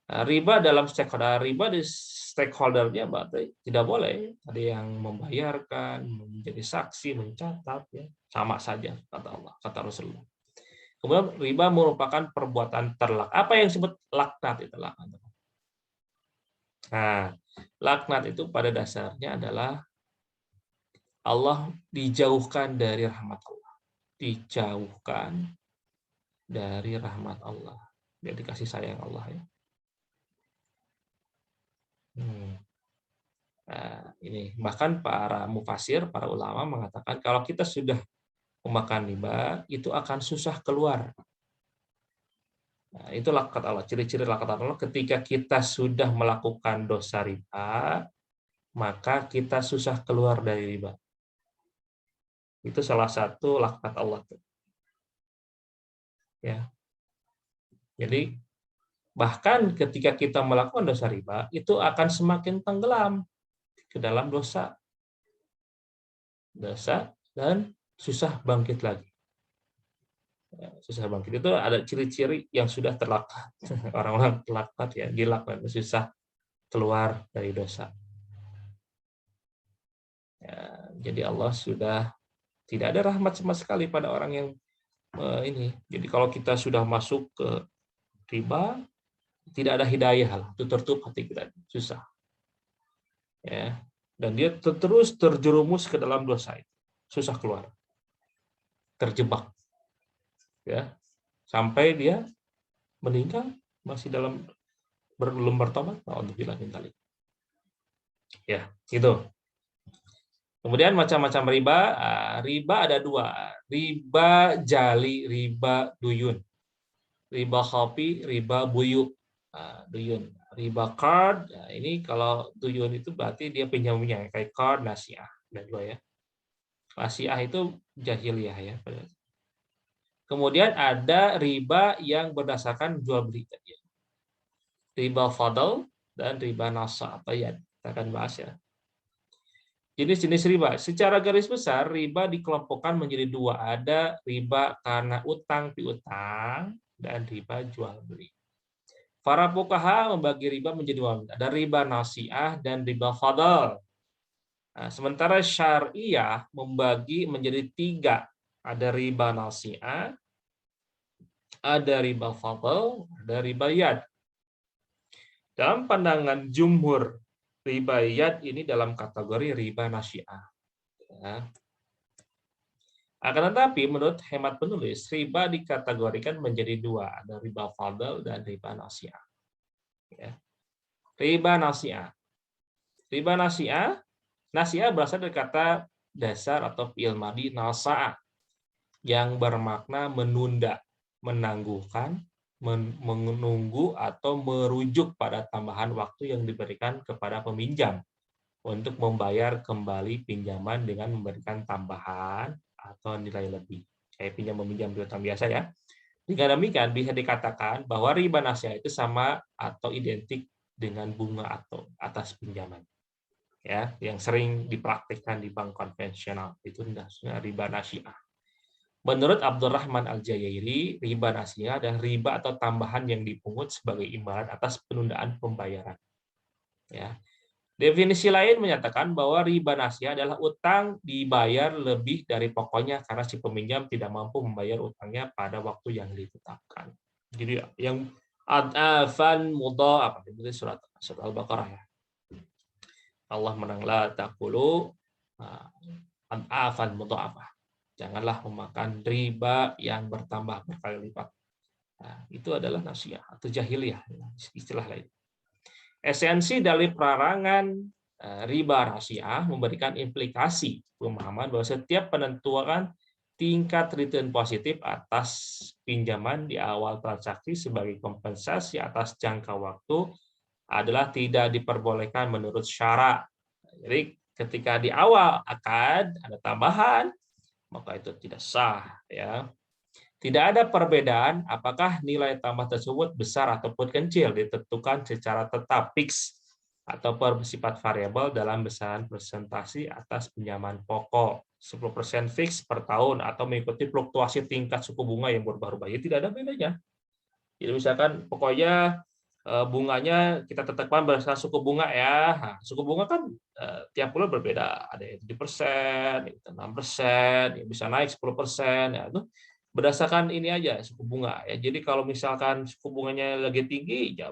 Nah, riba dalam stakeholdernya berarti tidak boleh. Ada yang membayarkan, menjadi saksi, mencatat ya, sama saja kata Allah, kata Rasulullah. Kemudian riba merupakan perbuatan terlaknat. Apa yang disebut laknat itu laknat? Nah, laknat itu pada dasarnya adalah Allah dijauhkan dari rahmat Allah. Dijauhkan dari rahmat Allah. Dia dikasih sayang Allah ya. Nah, ini bahkan para mufasir, para ulama mengatakan kalau kita sudah memakan riba itu akan susah keluar. Nah, itu laknat Allah. Ciri-ciri laknat Allah ketika kita sudah melakukan dosa riba, maka kita susah keluar dari riba. Itu salah satu laknat Allah. Ya. Jadi bahkan ketika kita melakukan dosa riba, itu akan semakin tenggelam ke dalam dosa dan susah bangkit lagi. Susah bangkit itu ada ciri-ciri yang sudah terlaknat. Orang-orang terlaknat ya, dilaknat, susah keluar dari dosa. Ya, jadi Allah sudah tidak ada rahmat sama sekali pada orang yang ini. Jadi kalau kita sudah masuk ke riba, tidak ada hidayah lah, itu tertutup hati kita, susah. Ya, dan dia terus terjerumus ke dalam dosa itu, susah keluar, terjebak. Ya, sampai dia meninggal masih belum bertobat. Alhamdulillah min dzalik. Ya, gitu. Kemudian macam-macam riba. Riba ada dua. Riba jali, riba duyun. Riba kopi, riba buyu. Duyun. Riba card, ini kalau duyun itu berarti dia pinjamnya kayak card, nasiah. Ada dua ya. Nasiah itu jahiliyah ya. Kemudian ada riba yang berdasarkan jual beli. Riba fadl dan riba nasa atau ya. Kita akan bahas ya. Jenis-jenis riba. Secara garis besar, riba dikelompokkan menjadi dua. Ada riba karena utang piutang dan riba jual beli. Para fuqaha membagi riba menjadi dua. Ada riba nasiah dan riba fadl. Nah, sementara syariah membagi menjadi tiga. Ada riba nasiah, ada riba fadl, ada riba yad. Dalam pandangan jumhur, ribaiyat ini dalam kategori riba nasi'ah. Ya. Akan tetapi menurut hemat penulis, riba dikategorikan menjadi dua, ada riba fadl dan riba nasi'ah. Ya. Riba nasi'ah. Riba nasi'ah berasal dari kata dasar atau fi'il madhi nasa'a yang bermakna menunda, menangguhkan, menunggu atau merujuk pada tambahan waktu yang diberikan kepada peminjam untuk membayar kembali pinjaman dengan memberikan tambahan atau nilai lebih. Kayak pinjam meminjam piutang biasa ya. Dengan demikian bisa dikatakan bahwa riba nasi'ah itu sama atau identik dengan bunga atau atas pinjaman. Ya, yang sering dipraktikkan di bank konvensional itu riba nasi'ah. Menurut Abdurrahman Al-Jayairi, riba nasi'ah adalah riba atau tambahan yang dipungut sebagai imbalan atas penundaan pembayaran. Ya. Definisi lain menyatakan bahwa riba nasi'ah adalah utang dibayar lebih dari pokoknya karena si peminjam tidak mampu membayar utangnya pada waktu yang ditetapkan. Jadi yang ad'afan mudha'afah itu surat Al-Baqarah ya. Allah menang la taqulu ad'afan mudha'afah. Janganlah memakan riba yang bertambah berkali lipat. Nah, itu adalah nasi'ah atau jahiliyah, istilah lain. Esensi dari pelarangan riba nasi'ah memberikan implikasi pemahaman bahwa setiap penentuan tingkat return positif atas pinjaman di awal transaksi sebagai kompensasi atas jangka waktu adalah tidak diperbolehkan menurut syarak. Jadi ketika di awal akad ada tambahan, maka itu tidak sah, ya. Tidak ada perbedaan apakah nilai tambah tersebut besar ataupun kecil, ditentukan secara tetap fix atau bersifat variabel dalam besaran presentasi atas pinjaman pokok 10% fix per tahun atau mengikuti fluktuasi tingkat suku bunga yang berubah-ubah. Ya, tidak ada bedanya. Jadi misalkan pokoknya bunganya kita tetapkan berdasarkan suku bunga ya. Nah, suku bunga kan tiap bulan berbeda. Ada yang 7%, 6%, ya bisa naik 10%. Ya, itu berdasarkan ini aja suku bunga ya. Jadi kalau misalkan suku bunganya lagi tinggi, ya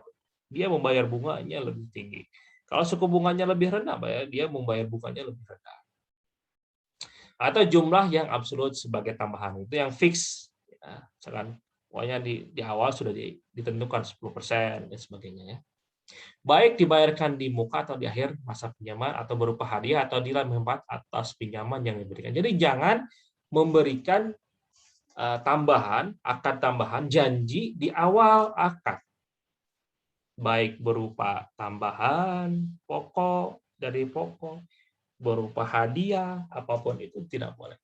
dia membayar bunganya lebih tinggi. Kalau suku bunganya lebih rendah, ya dia membayar bunganya lebih rendah. Atau jumlah yang absolut sebagai tambahan itu yang fix. Ya, misalkan pokoknya di awal sudah ditentukan 10% dan sebagainya ya. Baik dibayarkan di muka atau di akhir masa pinjaman atau berupa hadiah atau nilai manfaat atas pinjaman yang diberikan. Jadi jangan memberikan tambahan, akad tambahan janji di awal akad. Baik berupa tambahan pokok dari pokok, berupa hadiah, apapun itu tidak boleh.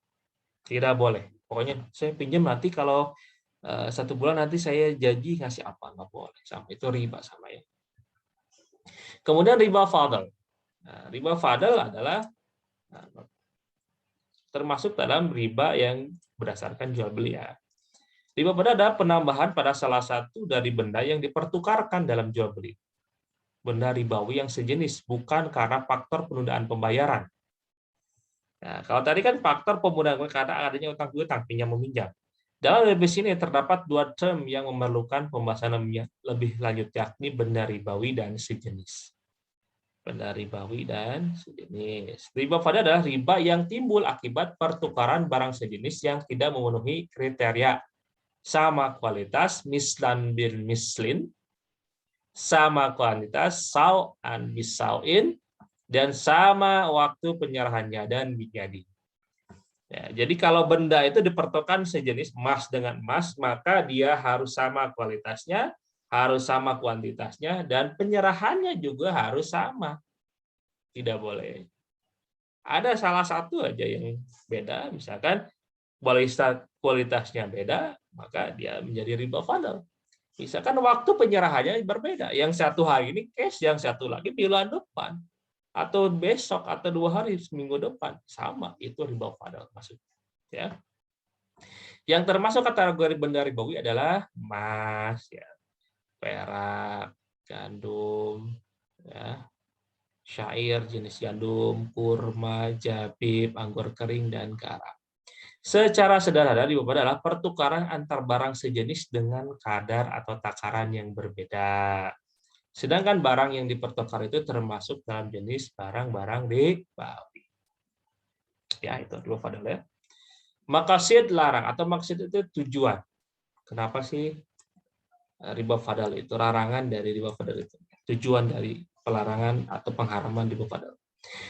Tidak boleh. Pokoknya saya pinjam nanti kalau 1 bulan nanti saya janji ngasih apa, nggak boleh. Sampai itu riba sama ya. Kemudian riba fadl. Nah, riba fadl adalah termasuk dalam riba yang berdasarkan jual beli ya. Riba fadl adalah penambahan pada salah satu dari benda yang dipertukarkan dalam jual beli. Benda ribawi yang sejenis, bukan karena faktor penundaan pembayaran. Nah, kalau tadi kan faktor penundaan karena adanya utang piutang, pinjam meminjam. Dalam definisi ini terdapat 2 term yang memerlukan pembahasan lebih lanjut, yakni benda ribawi dan sejenis. Benda ribawi dan sejenis. Riba fadl adalah riba yang timbul akibat pertukaran barang sejenis yang tidak memenuhi kriteria sama kualitas, mislan bil mislin, sama kuantitas, saw'an bisaw'in, dan sama waktu penyerahannya dan bijadi. Ya, jadi kalau benda itu dipertukarkan sejenis emas dengan emas, maka dia harus sama kualitasnya, harus sama kuantitasnya, dan penyerahannya juga harus sama. Tidak boleh. Ada salah satu aja yang beda, misalkan kualitasnya beda, maka dia menjadi riba fadl. Misalkan waktu penyerahannya berbeda. Yang satu hari ini cash, yang satu lagi bulan depan. Atau besok, atau 2 hari, seminggu depan. Sama, itu riba fadl maksudnya. Ya. Yang termasuk kategori benda ribawi adalah emas, ya, perak, gandum, ya, syair jenis gandum, kurma, zabib, anggur kering, dan garam. Secara sederhana riba adalah pertukaran antar barang sejenis dengan kadar atau takaran yang berbeda. Sedangkan barang yang dipertukar itu termasuk dalam jenis barang-barang ribawi. Ya, itu riba fadl ya. Maqasid larang atau maksud itu tujuan. Kenapa sih riba fadl itu larangan dari riba fadl itu? Tujuan dari pelarangan atau pengharaman riba fadl.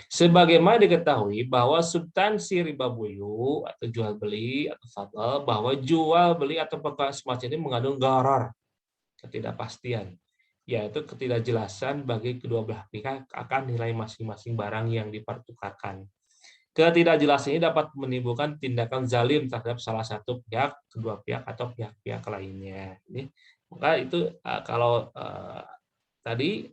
Sebagaimana diketahui bahwa substansi riba buyu atau jual beli atau fadl, bahwa jual beli atau perkara semacam ini mengandung gharar, ketidakpastian, yaitu ketidakjelasan bagi kedua belah pihak akan nilai masing-masing barang yang dipertukarkan. Ketidakjelasan ini dapat menimbulkan tindakan zalim terhadap salah satu pihak, kedua pihak, atau pihak-pihak lainnya. Maka itu kalau tadi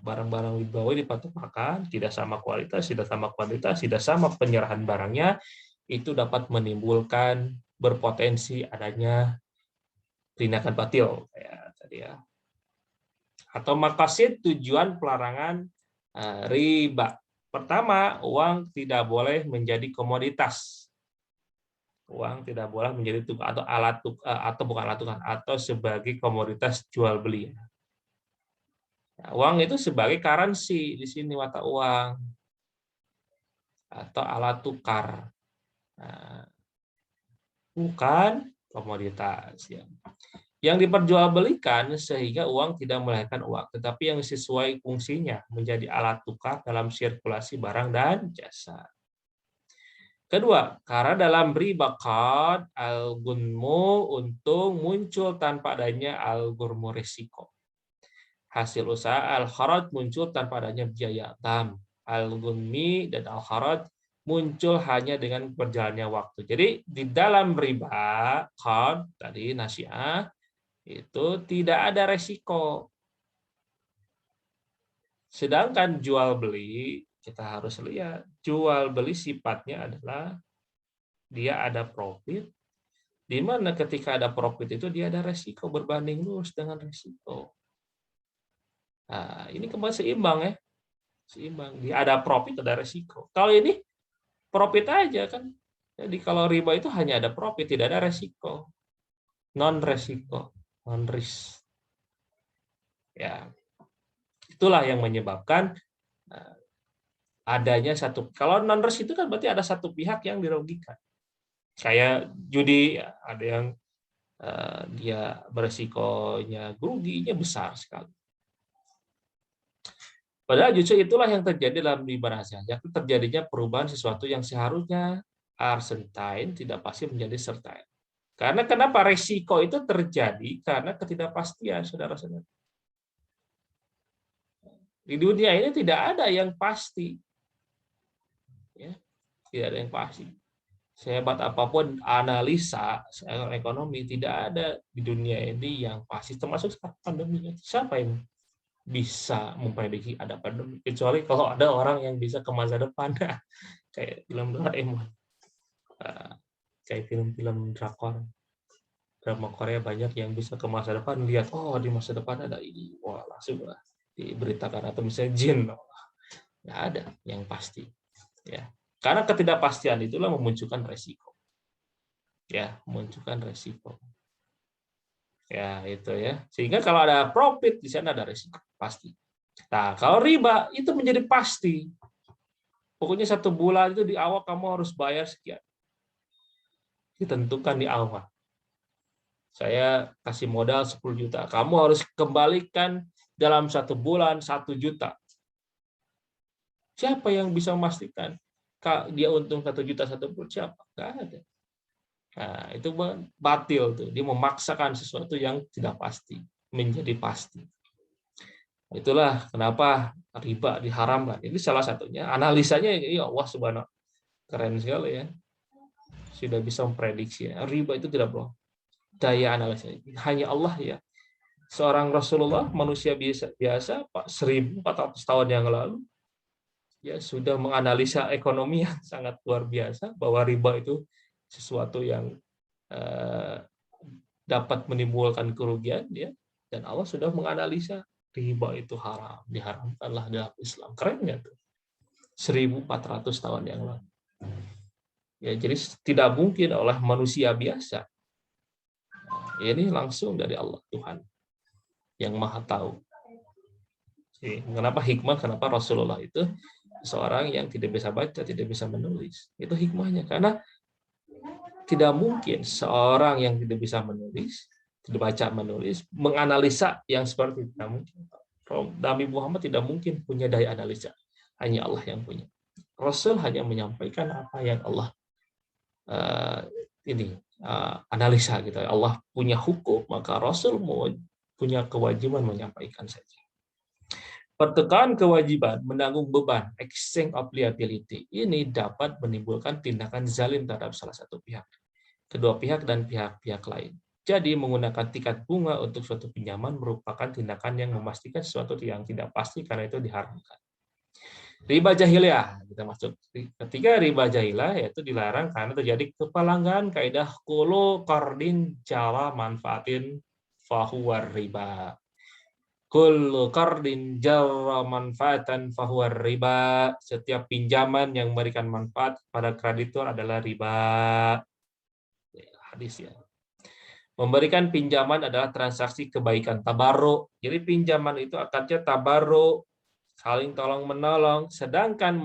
barang-barang ribawi dipertukarkan, tidak sama kualitas, tidak sama penyerahan barangnya, itu dapat menimbulkan berpotensi adanya tindakan batil ya tadi ya. Atau maqasid tujuan pelarangan riba. Pertama, uang tidak boleh menjadi komoditas. Uang tidak boleh menjadi tukar atau alat tukar, atau bukan alat tukar, atau sebagai komoditas jual beli. Uang itu sebagai currency di sini, mata uang atau alat tukar, bukan komoditas. Yang diperjualbelikan sehingga uang tidak melahirkan uang, tetapi yang sesuai fungsinya menjadi alat tukar dalam sirkulasi barang dan jasa. Kedua, karena dalam riba qad al-gunmu untung muncul tanpa adanya al-ghurmu risiko. Hasil usaha al-kharaj muncul tanpa adanya biaya tam. Al-gunmi dan al-kharaj muncul hanya dengan berjalannya waktu. Jadi di dalam riba qad tadi nasiah itu tidak ada resiko. Sedangkan jual beli, kita harus lihat, jual beli sifatnya adalah dia ada profit, di mana ketika ada profit itu dia ada resiko, berbanding lurus dengan resiko. Nah, ini kembali seimbang ya. Seimbang. Dia ada profit, ada resiko. Kalau ini profit aja kan. Jadi kalau riba itu hanya ada profit, tidak ada resiko. Non resiko, non risk. Ya, itulah yang menyebabkan adanya satu. Kalau non risk itu kan berarti ada satu pihak yang dirugikan. Kayak judi, ada yang dia beresikonya ruginya besar sekali. Padahal justru itulah yang terjadi dalam riba nasiah, yaitu terjadinya perubahan sesuatu yang seharusnya certain tidak pasti menjadi certain. Karena kenapa resiko itu terjadi? Karena ketidakpastian, saudara-saudara. Di dunia ini tidak ada yang pasti. Ya, tidak ada yang pasti. Sehebat apapun analisa ekonomi, tidak ada di dunia ini yang pasti, termasuk pandemi. Siapa yang bisa memprediksi ada pandemi? Kecuali kalau ada orang yang bisa ke masa depan, kayak film Doraemon, kayak film-film drakor, drama Korea banyak yang bisa ke masa depan, lihat oh di masa depan ada ini, wah langsung lah diberitakan. Atau misalnya jin, nggak ada yang pasti, ya. Karena ketidakpastian itulah memunculkan resiko. Ya, memunculkan resiko. Ya, itu ya. Sehingga kalau ada profit, di sana ada resiko, pasti. Nah, kalau riba, itu menjadi pasti. Pokoknya 1 bulan itu di awal kamu harus bayar sekian. Ditentukan di awal. Saya kasih modal 10 juta. Kamu harus kembalikan dalam 1 bulan 1 juta. Siapa yang bisa memastikan dia untung 1 juta 1 bulan? Siapa? Nggak ada. Nah, itu batil tuh. Dia memaksakan sesuatu yang tidak pasti menjadi pasti. Itulah kenapa riba diharamkan. Ini salah satunya. Analisanya ya Allah subhanahu, keren sekali ya. Sudah bisa memprediksi. Riba itu tidak bohong. Daya analisa hanya Allah ya. Seorang Rasulullah, manusia biasa Pak, 1400 tahun yang lalu, ya sudah menganalisa ekonomi yang sangat luar biasa, bahwa riba itu sesuatu yang dapat menimbulkan kerugian, ya, dan Allah sudah menganalisa riba itu haram, diharamkanlah dalam Islam. Keren nggak tuh? 1400 tahun yang lalu. Ya, jadi tidak mungkin oleh manusia biasa. Ini langsung dari Allah Tuhan yang Maha Tahu. Kenapa hikmah? Kenapa Rasulullah itu seorang yang tidak bisa baca, tidak bisa menulis? Itu hikmahnya. Karena tidak mungkin seorang yang tidak bisa menulis, tidak baca menulis, menganalisa yang seperti itu. Tidak mungkin. Nabi Muhammad tidak mungkin punya daya analisa. Hanya Allah yang punya. Rasul hanya menyampaikan apa yang Allah analisa gitu. Allah punya hukum, maka Rasul punya kewajiban menyampaikan saja. Pertukaran kewajiban menanggung beban exchange of liability ini dapat menimbulkan tindakan zalim terhadap salah satu pihak, kedua pihak dan pihak-pihak lain. Jadi menggunakan tingkat bunga untuk suatu pinjaman merupakan tindakan yang memastikan sesuatu yang tidak pasti karena itu diharamkan. Riba jahiliyah kita masuk. Ketika riba jahiliyah yaitu dilarang karena terjadi kepelanggaran kaidah kullu qardin jara manfaatin fahuwar riba. Kullu qardin jara manfaatan fahuwar riba. Setiap pinjaman yang memberikan manfaat pada kreditur adalah riba. Hadis ya. Memberikan pinjaman adalah transaksi kebaikan tabarruk. Jadi pinjaman itu akadnya tabarruk, saling tolong menolong, sedangkan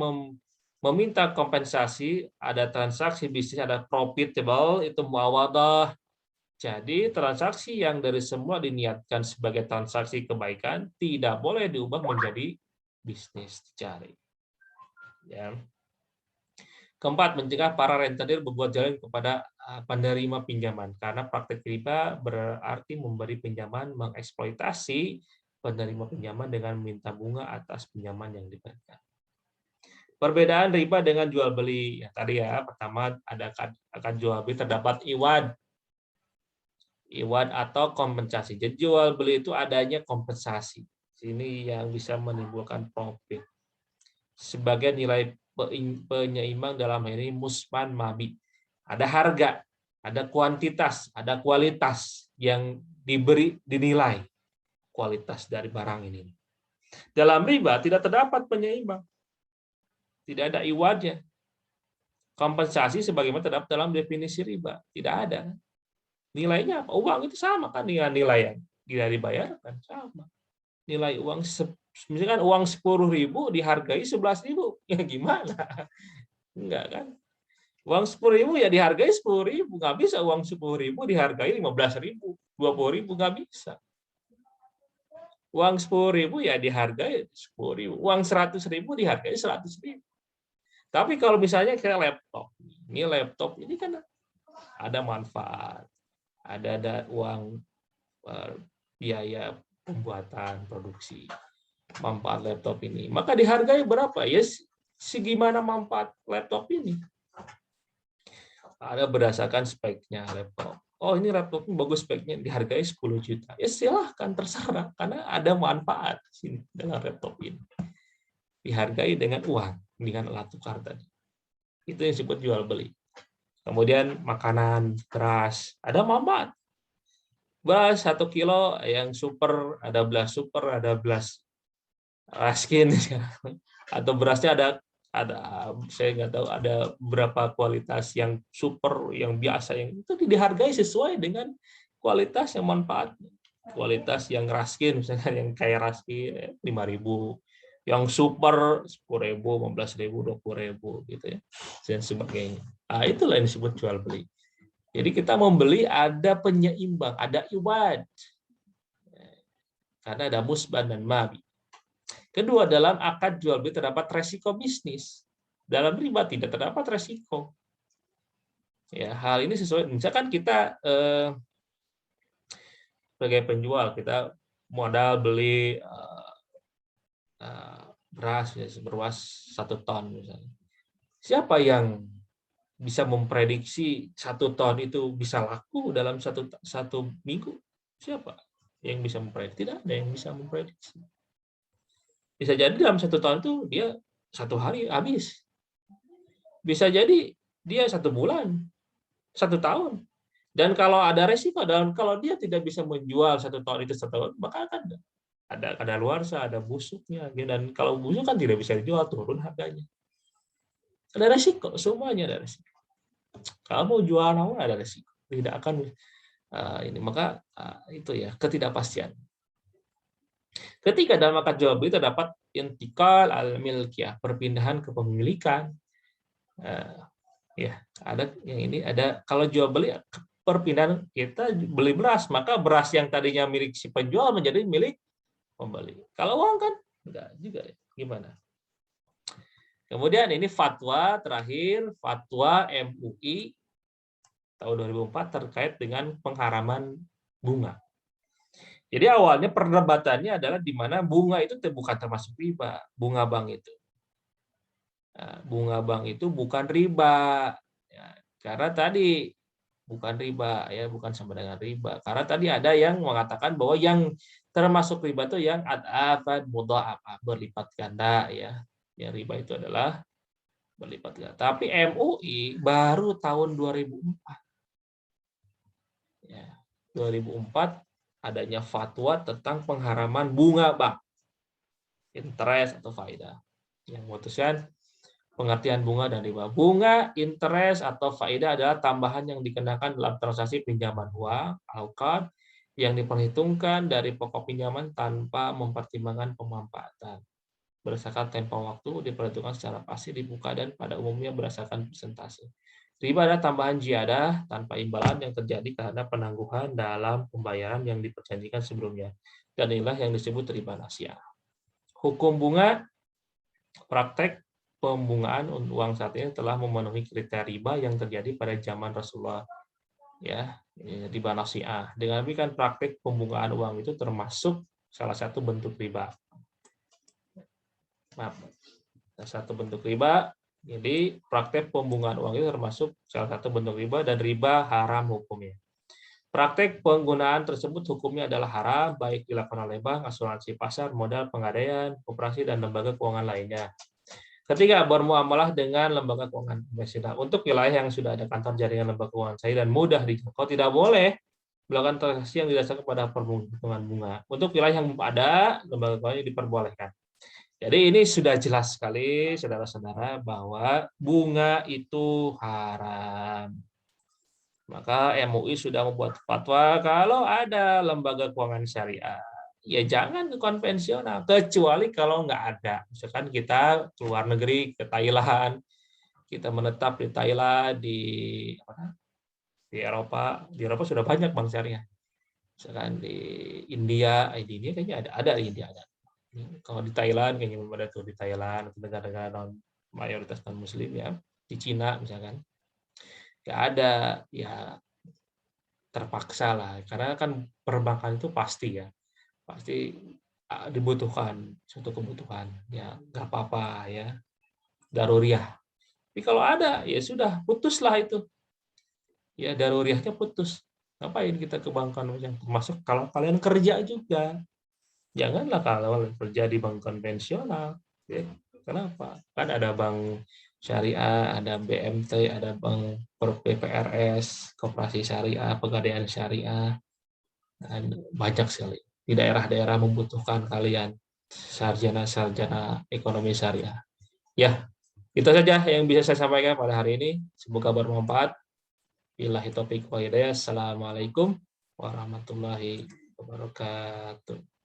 meminta kompensasi ada transaksi bisnis, ada profitable, itu muawadah. Jadi transaksi yang dari semua diniatkan sebagai transaksi kebaikan tidak boleh diubah menjadi bisnis dicari. Ya. Keempat, mencegah para rentenir berbuat zalim kepada penerima pinjaman, karena praktik riba berarti memberi pinjaman mengeksploitasi penerima pinjaman dengan meminta bunga atas pinjaman yang diberikan. Perbedaan riba dengan jual beli, ya tadi ya, pertama ada akan jual beli terdapat iwad atau kompensasi. Jadi jual beli itu adanya kompensasi. Ini yang bisa menimbulkan profit. Sebagai nilai penyeimbang dalam hal ini musman mabi. Ada harga, ada kuantitas, ada kualitas yang dinilai kualitas dari barang ini. Dalam riba tidak terdapat penyeimbang. Tidak ada iwadnya. Kompensasi sebagaimana terdapat dalam definisi riba. Tidak ada. Nilainya apa? Uang itu sama kan dengan nilai yang tidak dibayarkan. Sama. Nilai uang, misalkan uang 10.000 dihargai 11.000. Ya gimana? Enggak kan? Uang 10.000 ya dihargai 10.000. Nggak bisa uang 10.000 dihargai 15.000, 20.000. Nggak bisa. Uang 10.000 ya dihargai 10.000. Uang 100.000 dihargai 100.000. Tapi kalau misalnya kayak laptop, ini kan ada manfaat, ada uang biaya pembuatan produksi, manfaat laptop ini, maka dihargai berapa? Ya segimana manfaat laptop ini. Ada berdasarkan speknya laptop. Oh ini laptopnya bagus speknya, dihargai 10 juta. Ya silahkan, terserah, karena ada manfaat sini dengan laptop ini. Dihargai dengan uang, dengan alat tukar tadi. Itu yang disebut jual beli. Kemudian makanan, beras, ada manfaat. Beras 1 kilo yang super, ada beras super, ada beras raskin, atau berasnya ada saya nggak tahu ada berapa kualitas yang super, yang biasa, yang itu dihargai sesuai dengan kualitas yang manfaatnya. Kualitas yang raskin, misalnya yang kayak raskin 5.000, yang super 10.000, 15.000, 20.000 gitu ya, dan sebagainya. Nah, itulah yang disebut jual beli. Jadi kita membeli ada penyeimbang, ada iwad, karena ada musban dan mabi. Kedua, dalam akad jual beli terdapat resiko bisnis. Dalam riba tidak terdapat resiko. Ya, hal ini sesuai. Misalkan kita sebagai penjual, kita modal beli beras berwas 1 ton misalnya. Siapa yang bisa memprediksi 1 ton itu bisa laku dalam satu minggu? Siapa yang bisa memprediksi? Tidak ada yang bisa memprediksi. Bisa jadi dalam 1 tahun itu dia 1 hari habis. Bisa jadi dia 1 bulan, 1 tahun. Dan kalau ada resiko, dan kalau dia tidak bisa menjual 1 tahun itu 1 tahun, maka akan ada kadaluarsa, ada busuknya. Dan kalau busuk kan tidak bisa dijual, turun harganya. Ada resiko, semuanya ada resiko. Kalau mau jual namun ada resiko. Tidak akan ini, maka itu ya ketidakpastian. Ketika dalam akad jual beli terdapat intikal al-milkiyah, perpindahan kepemilikan. Ya, ada yang ini ada kalau jual beli perpindahan, kita beli beras, maka beras yang tadinya milik si penjual menjadi milik pembeli. Kalau uang kan enggak juga ya. Gimana? Kemudian ini fatwa terakhir, fatwa MUI tahun 2004 terkait dengan pengharaman bunga. Jadi awalnya perdebatannya adalah di mana bunga itu bukan termasuk riba, bunga bank itu. Nah, bunga bank itu bukan riba, ya, karena tadi bukan riba, ya bukan sama dengan riba. Karena tadi ada yang mengatakan bahwa yang termasuk riba itu yang ad'afan mudha'afah, berlipat ganda, ya. Yang riba itu adalah berlipat ganda. Tapi MUI baru tahun 2004. Ya, 2004 adanya fatwa tentang pengharaman bunga bank, interest atau faedah. Yang memutuskan pengertian bunga dan riba. Bunga, interest, atau faedah adalah tambahan yang dikenakan dalam transaksi pinjaman uang, al-qard, yang diperhitungkan dari pokok pinjaman tanpa mempertimbangkan pemanfaatan. Berdasarkan tempo waktu, diperhitungkan secara pasti, dibuka, dan pada umumnya berdasarkan persentase. Riba adalah tambahan ziyadah tanpa imbalan yang terjadi karena penangguhan dalam pembayaran yang diperjanjikan sebelumnya. Dan inilah yang disebut riba nasiah. Hukum bunga, praktek pembungaan uang saat ini telah memenuhi kriteria riba yang terjadi pada zaman Rasulullah, ya, riba nasiah. Dengan demikian praktek pembungaan uang itu termasuk salah satu bentuk riba. Maaf, salah satu bentuk riba. Jadi praktek pembungaan uang itu termasuk salah satu bentuk riba dan riba haram hukumnya. Praktek penggunaan tersebut hukumnya adalah haram baik dilakukan oleh bank, asuransi pasar, modal, pegadaian, koperasi, dan lembaga keuangan lainnya. Ketiga, bermuamalah dengan lembaga keuangan konvensional. Untuk wilayah yang sudah ada kantor jaringan lembaga keuangan cair dan mudah dijangkau, tidak boleh melakukan transaksi yang didasarkan pada perhitungan bunga. Untuk wilayah yang belum ada, lembaga keuangan diperbolehkan. Jadi ini sudah jelas sekali, saudara-saudara, bahwa bunga itu haram. Maka MUI sudah membuat fatwa kalau ada lembaga keuangan syariah, ya jangan ke konvensional, kecuali kalau nggak ada. Misalkan kita keluar negeri, ke Thailand, kita menetap di Thailand, di Eropa sudah banyak bank syariah. Misalkan di India kayaknya ada di India ada. Kalau di Thailand kayaknya belum ada tuh, di Thailand, negara-negara mayoritas non Muslim, ya, di Cina misalkan, nggak ada, ya terpaksa lah, karena kan perbankan itu pasti dibutuhkan suatu kebutuhan, ya nggak apa-apa, ya daruriyah. Tapi kalau ada, ya sudah, putuslah itu, ya daruriyahnya putus. Ngapain kita ke bank konvensional? Termasuk kalau kalian kerja juga, janganlah kalau kerja di bank konvensional. Ya, kenapa? Kan ada bank syariah, ada BMT, ada bank BPRS, koperasi syariah, pegadaian syariah, dan banyak sekali. Di daerah-daerah membutuhkan kalian sarjana-sarjana ekonomi syariah. Ya, itu saja yang bisa saya sampaikan pada hari ini. Semoga bermanfaat. Billahi taufiq wal hidayah. Assalamualaikum warahmatullahi wabarakatuh.